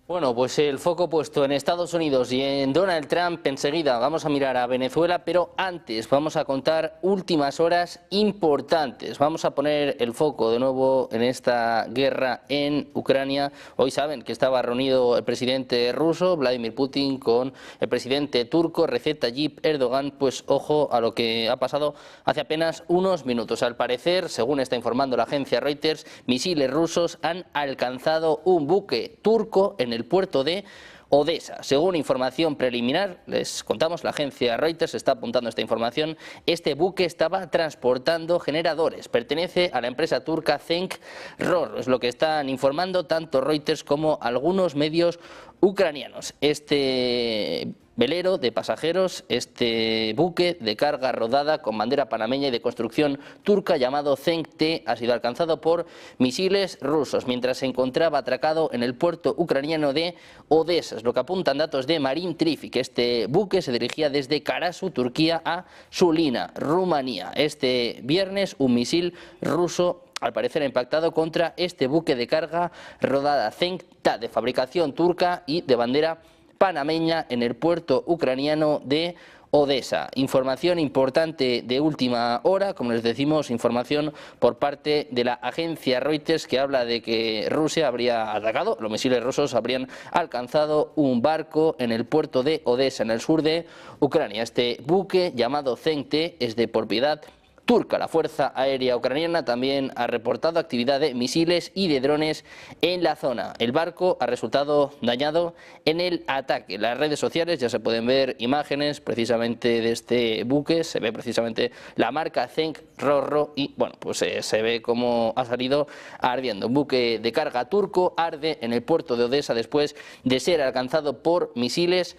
Bueno, pues el foco puesto en Estados Unidos y en Donald Trump. Enseguida vamos a mirar a Venezuela, pero antes vamos a contar últimas horas importantes. Vamos a poner el foco de nuevo en esta guerra en Ucrania. Hoy saben que estaba reunido el presidente ruso, Vladimir Putin, con el presidente turco, Recep Tayyip Erdogan. Pues ojo a lo que ha pasado hace apenas unos minutos. Al parecer, según está informando la agencia Reuters, misiles rusos han alcanzado un buque turco en el puerto de Odesa. Según información preliminar, les contamos, la agencia Reuters está apuntando esta información, este buque estaba transportando generadores, pertenece a la empresa turca Zenk ROR, es lo que están informando tanto Reuters como algunos medios ucranianos. Este velero de pasajeros, este buque de carga rodada con bandera panameña y de construcción turca llamado Zenk-T ha sido alcanzado por misiles rusos mientras se encontraba atracado en el puerto ucraniano de Odesa. Es lo que apuntan datos de Marine Traffic. Este buque se dirigía desde Karasu, Turquía, a Sulina, Rumanía. Este viernes un misil ruso al parecer ha impactado contra este buque de carga rodada Zenk-T de fabricación turca y de bandera panameña en el puerto ucraniano de Odesa. Información importante de última hora, como les decimos, información por parte de la agencia Reuters que habla de que Rusia habría atacado, los misiles rusos habrían alcanzado un barco en el puerto de Odesa, en el sur de Ucrania. Este buque llamado Zenk-T es de propiedad turca. La Fuerza Aérea Ucraniana también ha reportado actividad de misiles y de drones en la zona. El barco ha resultado dañado en el ataque. En las redes sociales ya se pueden ver imágenes precisamente de este buque, se ve precisamente la marca Zenk ROR y bueno, pues se ve cómo ha salido ardiendo. Un buque de carga turco arde en el puerto de Odesa después de ser alcanzado por misiles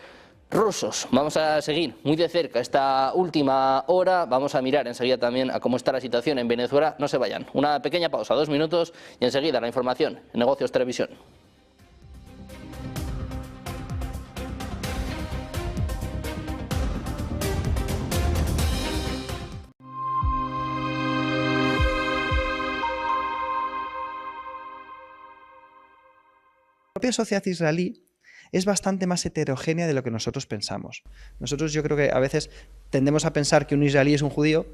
rusos. Vamos a seguir muy de cerca esta última hora, vamos a mirar enseguida también a cómo está la situación en Venezuela. No se vayan, una pequeña pausa, 2 minutos y enseguida la información en Negocios Televisión. propia sociedad israelí es bastante más heterogénea de lo que nosotros pensamos. Nosotros yo creo que a veces tendemos a pensar que un israelí es un judío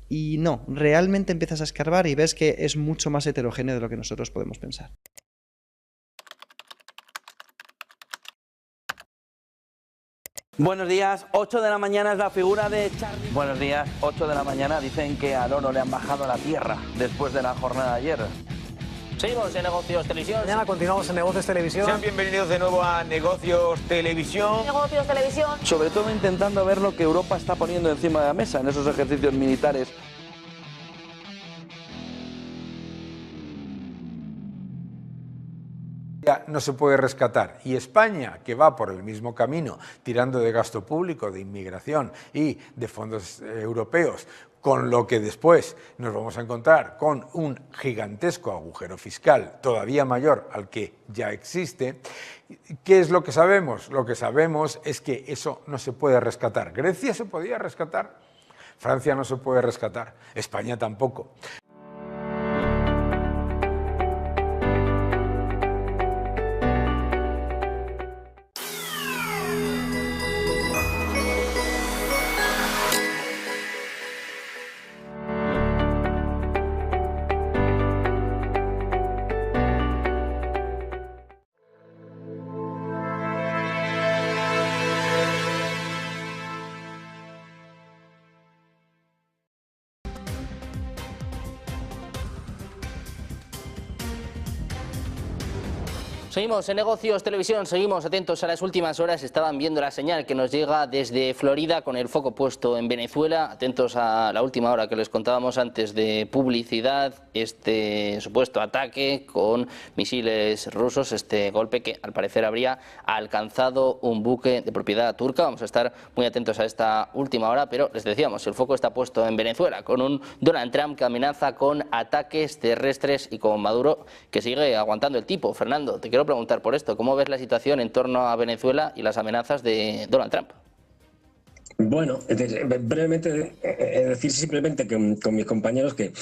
y no, realmente empiezas a escarbar y ves que es mucho más heterogéneo de lo que nosotros podemos pensar. Buenos días, 8 de la mañana es la figura de Charlie. Buenos días, 8 de la mañana dicen que al oro le han bajado a la tierra después de la jornada de ayer. Seguimos en Negocios Televisión. Mañana continuamos en Negocios Televisión. Sean bienvenidos de nuevo a Negocios Televisión. Negocios Televisión. Sobre todo intentando ver lo que Europa está poniendo encima de la mesa en esos ejercicios militares. No se puede rescatar. Y España, que va por el mismo camino, tirando de gasto público, de inmigración y de fondos europeos, con lo que después nos vamos a encontrar con un gigantesco agujero fiscal todavía mayor al que ya existe. ¿Qué es lo que sabemos? Lo que sabemos es que eso no se puede rescatar. Grecia se podía rescatar, Francia no se puede rescatar, España tampoco. Seguimos en Negocios Televisión, seguimos atentos a las últimas horas. Estaban viendo la señal que nos llega desde Florida con el foco puesto en Venezuela. Atentos a la última hora que les contábamos antes de publicidad, este supuesto ataque con misiles rusos, este golpe que al parecer habría alcanzado un buque de propiedad turca. Vamos a estar muy atentos a esta última hora, pero les decíamos, el foco está puesto en Venezuela con un Donald Trump que amenaza con ataques terrestres y con Maduro que sigue aguantando el tipo. Fernando, te quiero preguntar por esto. ¿Cómo ves la situación en torno a Venezuela y las amenazas de Donald Trump? Bueno, brevemente decir simplemente con mis compañeros que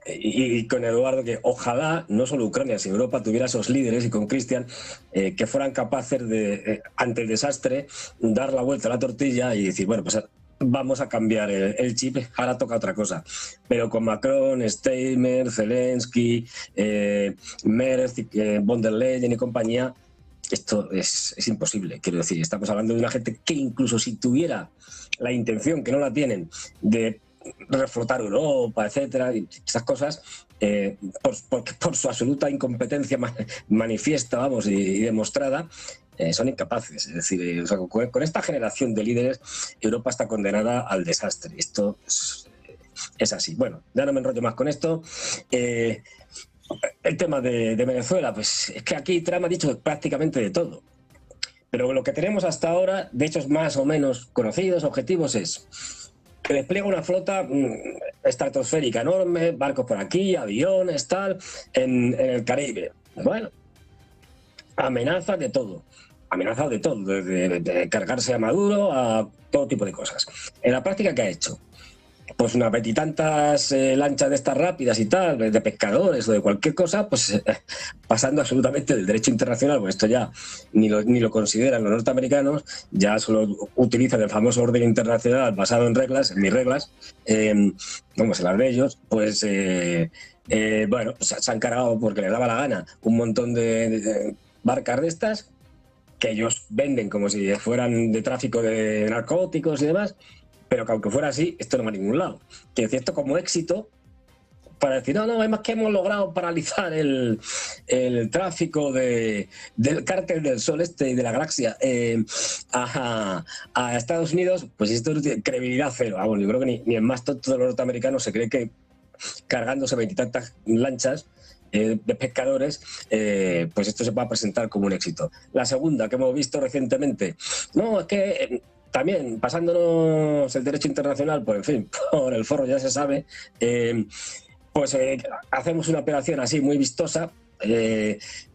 y con Eduardo que ojalá no solo Ucrania sino Europa tuviera esos líderes y con Cristian que fueran capaces de ante el desastre dar la vuelta a la tortilla y decir bueno pues vamos a cambiar el chip, ahora toca otra cosa. Pero con Macron, Steinmeier, Zelensky, Merz, von der Leyen y compañía, esto es imposible. Quiero decir, estamos hablando de una gente que incluso si tuviera la intención, que no la tienen, de reflotar Europa, etcétera, y esas cosas, por su absoluta incompetencia manifiesta, vamos, y demostrada, son incapaces. Es decir, o sea, con esta generación de líderes, Europa está condenada al desastre. Esto es así. Bueno, ya no me enrollo más con esto. El tema de Venezuela, pues es que aquí Trump ha dicho prácticamente de todo. Pero lo que tenemos hasta ahora, de hechos más o menos conocidos, objetivos, es que despliega una flota estratosférica enorme, barcos por aquí, aviones, tal, en el Caribe. Bueno, amenaza de todo. Amenazado de todo, de cargarse a Maduro, a todo tipo de cosas. En la práctica, ¿qué ha hecho? Pues unas veintitantas lanchas de estas rápidas y tal, de pescadores o de cualquier cosa, pues pasando absolutamente del derecho internacional, pues esto ya ni lo consideran los norteamericanos, ya solo utilizan el famoso orden internacional basado en reglas, en mis reglas, vamos a las de ellos, pues bueno, se han cargado porque les daba la gana un montón de barcas de estas, que ellos venden como si fueran de tráfico de narcóticos y demás, pero que aunque fuera así, esto no va a ningún lado. Que decir esto como éxito, para decir, no, es más que hemos logrado paralizar el tráfico del cártel del Sol este y de la galaxia a Estados Unidos, pues esto no tiene credibilidad cero. Vamos, yo creo que ni el más tonto de los norteamericanos se cree que cargándose veintitantas lanchas de pescadores, pues esto se va a presentar como un éxito. La segunda que hemos visto recientemente, no, es que también pasándonos el derecho internacional, pues en fin, por el forro ya se sabe, pues hacemos una operación así muy vistosa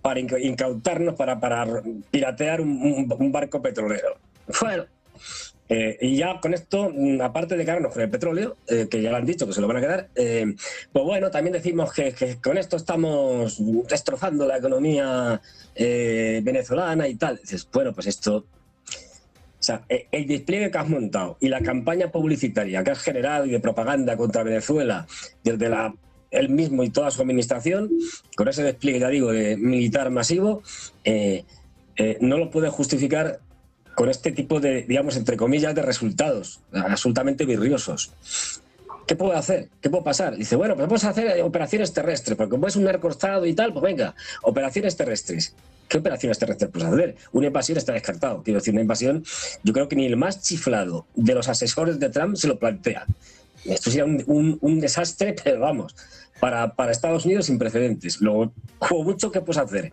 para incautarnos, para piratear un barco petrolero. Bueno, Y ya con esto, aparte de quedarnos con el petróleo, que ya lo han dicho que se lo van a quedar, pues bueno, también decimos que con esto estamos destrozando la economía venezolana y tal. Dices, bueno, pues esto... O sea, el despliegue que has montado y la campaña publicitaria que has generado y de propaganda contra Venezuela desde él mismo y toda su administración, con ese despliegue, ya digo, de militar masivo, no lo puede justificar con este tipo de, digamos, entre comillas, de resultados absolutamente virriosos. ¿Qué puedo hacer? ¿Qué puede pasar? Dice, bueno, pues vamos a hacer operaciones terrestres, porque como es un narcoestado y tal, pues venga, operaciones terrestres. ¿Qué operaciones terrestres puedes hacer? Una invasión está descartado. Quiero decir, una invasión, yo creo que ni el más chiflado de los asesores de Trump se lo plantea. Esto sería un desastre, pero vamos, para Estados Unidos sin precedentes. Lo mucho que puedes hacer.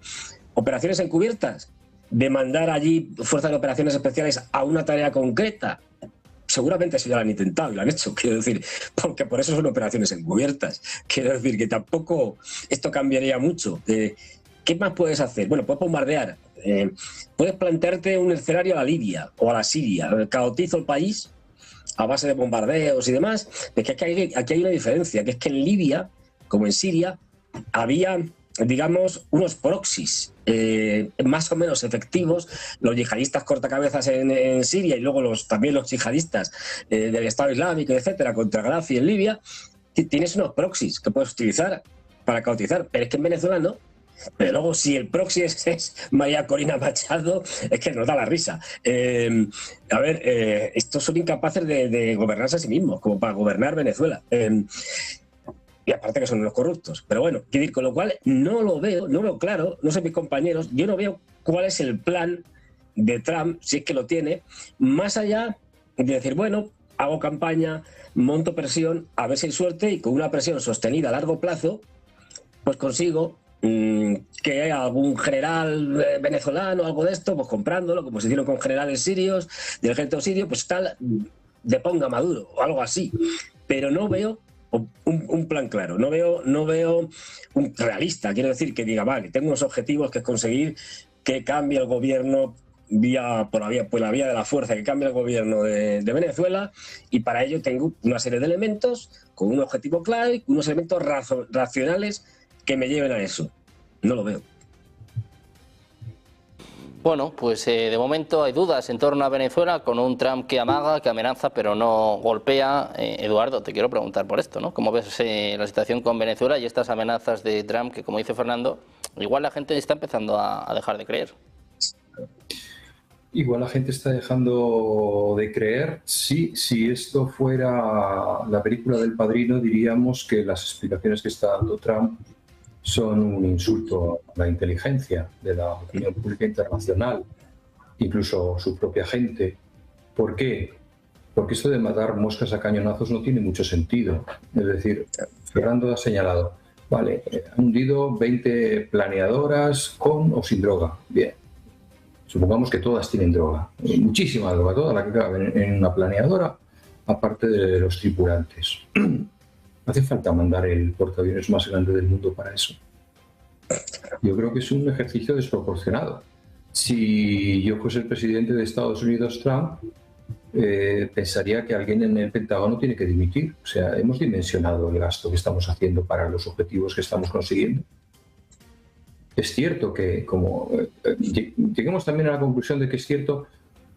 Operaciones encubiertas, de mandar allí fuerzas de operaciones especiales a una tarea concreta. Seguramente eso ya lo han intentado y lo han hecho, quiero decir, porque por eso son operaciones encubiertas. Quiero decir que tampoco esto cambiaría mucho. ¿Qué más puedes hacer? Bueno, puedes bombardear. Puedes plantearte un escenario a la Libia o a la Siria. Caotizo el país a base de bombardeos y demás. Es que aquí hay una diferencia, que es que en Libia, como en Siria, había, digamos, unos proxies más o menos efectivos, los yihadistas cortacabezas en Siria y luego también los yihadistas del Estado Islámico, etcétera, contra Gaddafi en Libia. Tienes unos proxies que puedes utilizar para cautizar, pero es que en Venezuela no. Pero luego, si el proxy es María Corina Machado, es que nos da la risa. Estos son incapaces de gobernarse a sí mismos, como para gobernar Venezuela. Y aparte que son unos corruptos. Pero bueno, quiero decir, con lo cual no veo claro, no sé mis compañeros, yo no veo cuál es el plan de Trump, si es que lo tiene, más allá de decir, bueno, hago campaña, monto presión, a ver si hay suerte y con una presión sostenida a largo plazo, pues consigo que haya algún general venezolano, algo de esto, pues comprándolo, como se hicieron con generales sirios, del ejército sirio, pues tal, deponga a Maduro o algo así. Pero no veo un plan claro, no veo un realista, quiero decir, que diga, vale, tengo unos objetivos que es conseguir que cambie el gobierno por la vía de la fuerza, que cambie el gobierno de Venezuela, y para ello tengo una serie de elementos con un objetivo claro y unos elementos racionales que me lleven a eso. No lo veo. Bueno, pues de momento hay dudas en torno a Venezuela, con un Trump que amaga, que amenaza, pero no golpea. Eduardo, te quiero preguntar por esto, ¿no? ¿Cómo ves la situación con Venezuela y estas amenazas de Trump que, como dice Fernando, igual la gente está empezando a dejar de creer? Igual la gente está dejando de creer. Sí, si esto fuera la película del Padrino, diríamos que las explicaciones que está dando Trump son un insulto a la inteligencia de la opinión pública internacional, incluso su propia gente. ¿Por qué? Porque esto de matar moscas a cañonazos no tiene mucho sentido. Es decir, Fernando ha señalado, vale, han hundido 20 planeadoras con o sin droga. Bien, supongamos que todas tienen droga, muchísima droga, toda la que cabe en una planeadora, aparte de los tripulantes. ¿Hace falta mandar el portaaviones más grande del mundo para eso? Yo creo que es un ejercicio desproporcionado. Si yo fuese el presidente de Estados Unidos, Trump, pensaría que alguien en el Pentágono tiene que dimitir. O sea, hemos dimensionado el gasto que estamos haciendo para los objetivos que estamos consiguiendo. Es cierto que, lleguemos también a la conclusión de que es cierto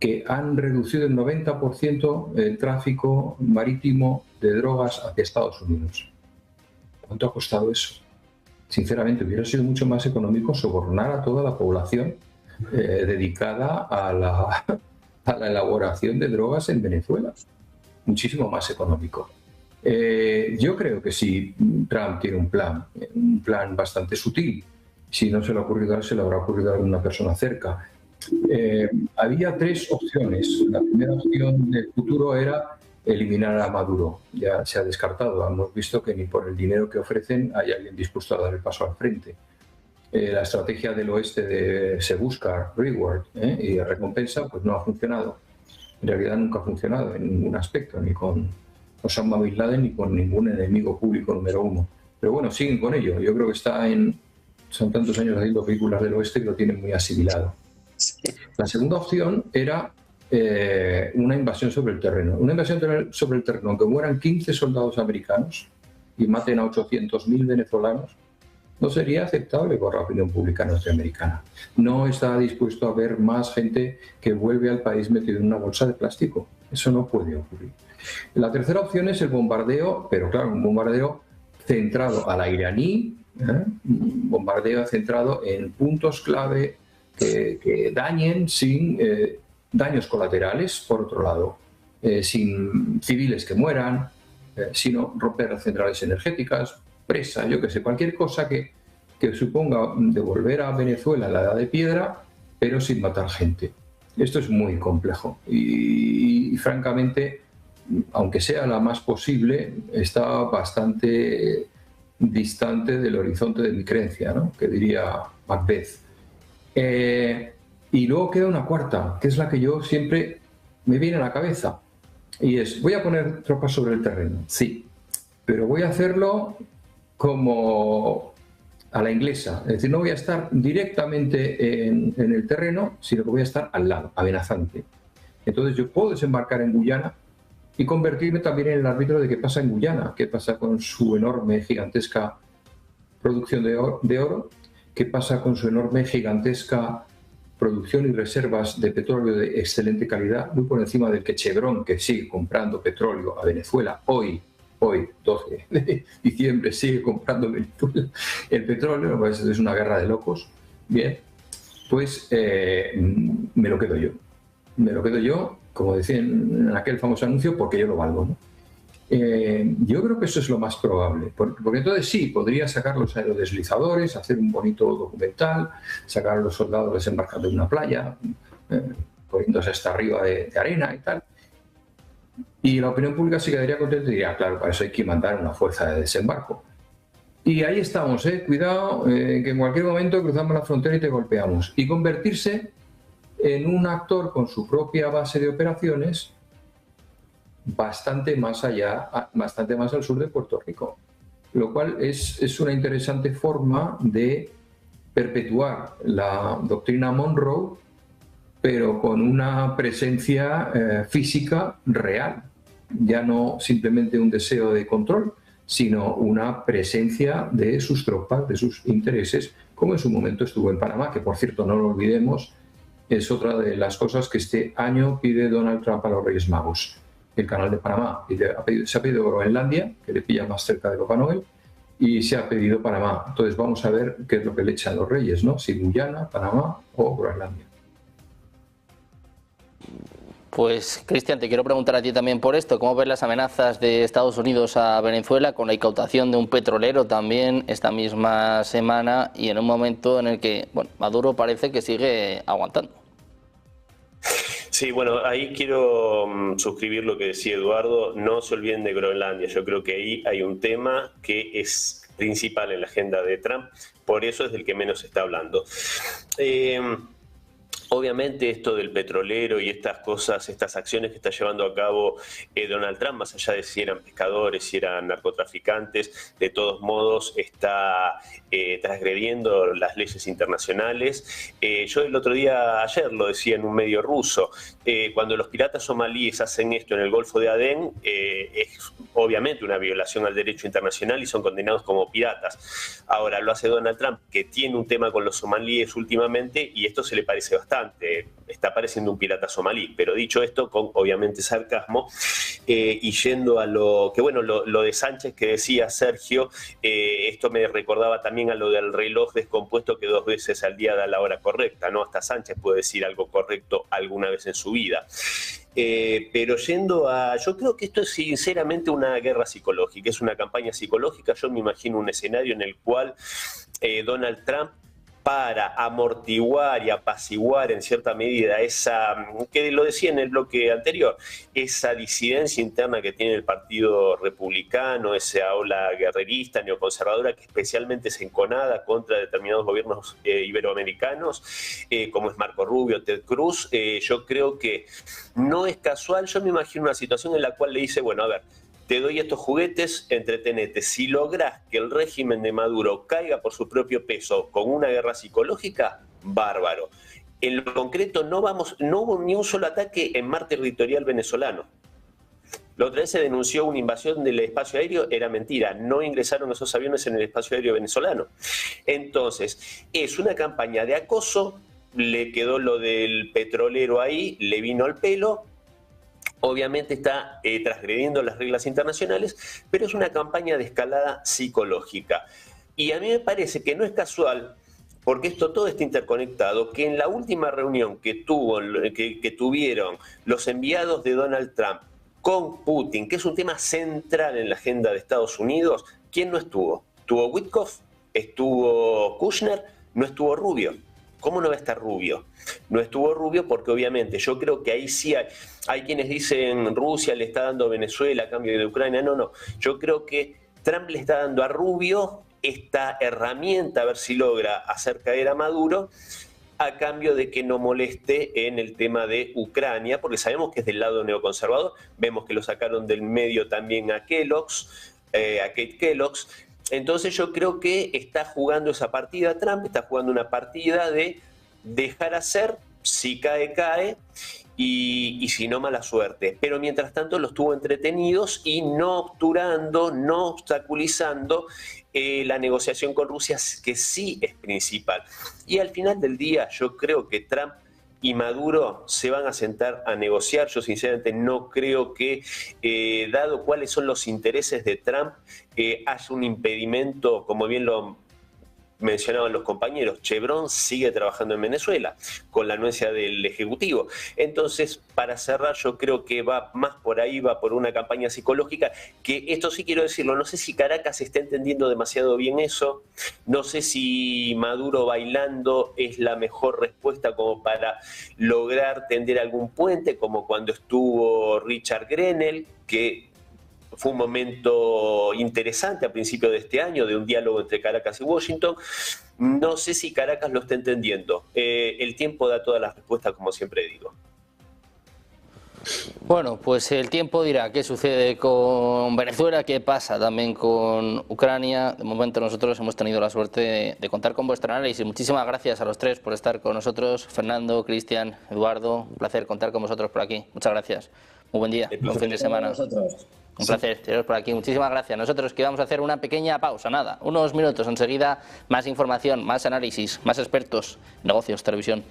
que han reducido el 90% el tráfico marítimo de drogas hacia Estados Unidos. ¿Cuánto ha costado eso? Sinceramente, hubiera sido mucho más económico sobornar a toda la población dedicada a la elaboración de drogas en Venezuela. Muchísimo más económico. Yo creo que si Trump tiene un plan bastante sutil, si no se le ha ocurrido a él, se le habrá ocurrido a alguna persona cerca. Había tres opciones. La primera opción del futuro era eliminar a Maduro. Ya se ha descartado. Hemos visto que ni por el dinero que ofrecen hay alguien dispuesto a dar el paso al frente. La estrategia del oeste de se busca reward y recompensa pues no ha funcionado. En realidad nunca ha funcionado en ningún aspecto, ni con Osama Bin Laden ni con ningún enemigo público número uno. Pero bueno, siguen con ello. Yo creo que son tantos años haciendo películas del oeste que lo tienen muy asimilado. La segunda opción era una invasión sobre el terreno. Una invasión sobre el terreno, aunque mueran 15 soldados americanos y maten a 800.000 venezolanos, no sería aceptable por la opinión pública norteamericana. No está dispuesto a ver más gente que vuelve al país metido en una bolsa de plástico. Eso no puede ocurrir. La tercera opción es el bombardeo, pero claro, un bombardeo centrado a la iraní, un bombardeo centrado en puntos clave que dañen sin daños colaterales, por otro lado, sin civiles que mueran, sino romper las centrales energéticas, presa, yo que sé, cualquier cosa que suponga devolver a Venezuela la edad de piedra, pero sin matar gente. Esto es muy complejo y francamente, aunque sea la más posible, está bastante distante del horizonte de mi creencia, ¿no? Que diría Macbeth. Y luego queda una cuarta, que es la que yo siempre me viene a la cabeza, y es, voy a poner tropas sobre el terreno, sí, pero voy a hacerlo como a la inglesa, es decir, no voy a estar directamente en el terreno, sino que voy a estar al lado, amenazante. Entonces yo puedo desembarcar en Guyana y convertirme también en el árbitro de qué pasa en Guyana, qué pasa con su enorme, gigantesca producción de oro, qué pasa con su enorme, gigantesca producción y reservas de petróleo de excelente calidad, muy por encima del que Chevron, que sigue comprando petróleo a Venezuela hoy, 12 de diciembre, sigue comprando Venezuela el petróleo, pues es una guerra de locos. Bien, pues me lo quedo yo. Me lo quedo yo, como decía en aquel famoso anuncio, porque yo lo valgo, ¿no? Yo creo que eso es lo más probable, porque entonces sí, podría sacar los aerodeslizadores, hacer un bonito documental, sacar a los soldados desembarcando en una playa, poniéndose hasta arriba de arena y tal. Y la opinión pública se quedaría contenta y diría, claro, para eso hay que mandar una fuerza de desembarco. Y ahí estamos, cuidado, que en cualquier momento cruzamos la frontera y te golpeamos. Y convertirse en un actor con su propia base de operaciones bastante más allá, bastante más al sur de Puerto Rico, lo cual es una interesante forma de perpetuar la doctrina Monroe, pero con una presencia física real, ya no simplemente un deseo de control, sino una presencia de sus tropas, de sus intereses, como en su momento estuvo en Panamá, que por cierto, no lo olvidemos, es otra de las cosas que este año pide Donald Trump a los Reyes Magos. El Canal de Panamá se ha pedido Groenlandia, que le pilla más cerca de Papá Noel, y se ha pedido Panamá. Entonces vamos a ver qué es lo que le echan los Reyes, ¿no? Si Guyana, Panamá o Groenlandia. Pues, Cristian, te quiero preguntar a ti también por esto. ¿Cómo ves las amenazas de Estados Unidos a Venezuela con la incautación de un petrolero también esta misma semana y en un momento en el que Maduro parece que sigue aguantando? Sí, bueno, ahí quiero suscribir lo que decía Eduardo, no se olviden de Groenlandia. Yo creo que ahí hay un tema que es principal en la agenda de Trump, por eso es del que menos se está hablando. Obviamente esto del petrolero y estas cosas, estas acciones que está llevando a cabo Donald Trump, más allá de si eran pescadores, si eran narcotraficantes, de todos modos está transgrediendo las leyes internacionales. Yo el otro día, ayer lo decía en un medio ruso, cuando los piratas somalíes hacen esto en el Golfo de Adén, es obviamente una violación al derecho internacional y son condenados como piratas. Ahora lo hace Donald Trump, que tiene un tema con los somalíes últimamente y esto se le parece bastante. Está pareciendo un pirata somalí, pero dicho esto con obviamente sarcasmo y yendo a lo que lo de Sánchez que decía Sergio, esto me recordaba también a lo del reloj descompuesto que 2 veces al día da la hora correcta, ¿no? Hasta Sánchez puede decir algo correcto alguna vez en su vida. Pero yendo a... Yo creo que esto es sinceramente una guerra psicológica, es una campaña psicológica. Yo me imagino un escenario en el cual Donald Trump, para amortiguar y apaciguar en cierta medida esa, que lo decía en el bloque anterior, esa disidencia interna que tiene el Partido Republicano, esa ola guerrerista, neoconservadora, que especialmente es enconada contra determinados gobiernos iberoamericanos, como es Marco Rubio, Ted Cruz. Yo creo que no es casual. Yo me imagino una situación en la cual le dice, bueno, a ver, te doy estos juguetes, entretenete. Si lográs que el régimen de Maduro caiga por su propio peso con una guerra psicológica, bárbaro. En lo concreto no hubo ni un solo ataque en mar territorial venezolano. La otra vez se denunció una invasión del espacio aéreo, era mentira, no ingresaron esos aviones en el espacio aéreo venezolano. Entonces, es una campaña de acoso, le quedó lo del petrolero ahí, le vino al pelo, obviamente está transgrediendo las reglas internacionales, pero es una campaña de escalada psicológica. Y a mí me parece que no es casual, porque todo está interconectado, que en la última reunión que tuvieron los enviados de Donald Trump con Putin, que es un tema central en la agenda de Estados Unidos, ¿quién no estuvo? ¿Estuvo Witkoff? ¿Estuvo Kushner? ¿No estuvo Rubio? ¿Cómo no va a estar Rubio? No estuvo Rubio porque obviamente yo creo que ahí sí hay quienes dicen Rusia le está dando a Venezuela a cambio de Ucrania. No. Yo creo que Trump le está dando a Rubio esta herramienta, a ver si logra hacer caer a Maduro, a cambio de que no moleste en el tema de Ucrania, porque sabemos que es del lado neoconservador, vemos que lo sacaron del medio también a Kate Kellogg. Entonces yo creo que está jugando esa partida Trump, está jugando una partida de dejar hacer, si cae, cae, y si no, mala suerte. Pero mientras tanto los tuvo entretenidos y no obturando, no obstaculizando la negociación con Rusia, que sí es principal. Y al final del día yo creo que Trump y Maduro se van a sentar a negociar. Yo sinceramente no creo que, dado cuáles son los intereses de Trump, haya un impedimento, como bien lo mencionaban los compañeros. Chevron sigue trabajando en Venezuela con la anuencia del Ejecutivo. Entonces, para cerrar, yo creo que va más por ahí, va por una campaña psicológica, que esto sí quiero decirlo, no sé si Caracas está entendiendo demasiado bien eso, no sé si Maduro bailando es la mejor respuesta como para lograr tender algún puente, como cuando estuvo Richard Grenell, que fue un momento interesante a principios de este año, de un diálogo entre Caracas y Washington. No sé si Caracas lo está entendiendo. El tiempo da todas las respuestas, como siempre digo. Bueno, pues el tiempo dirá qué sucede con Venezuela, qué pasa también con Ucrania. De momento nosotros hemos tenido la suerte de contar con vuestro análisis. Muchísimas gracias a los tres por estar con nosotros. Fernando, Cristian, Eduardo, un placer contar con vosotros por aquí. Muchas gracias. Muy buen día, buen fin de semana. Un placer teneros por aquí. Muchísimas gracias. Nosotros que vamos a hacer una pequeña pausa, nada, unos minutos. Enseguida más información, más análisis, más expertos, negocios, televisión.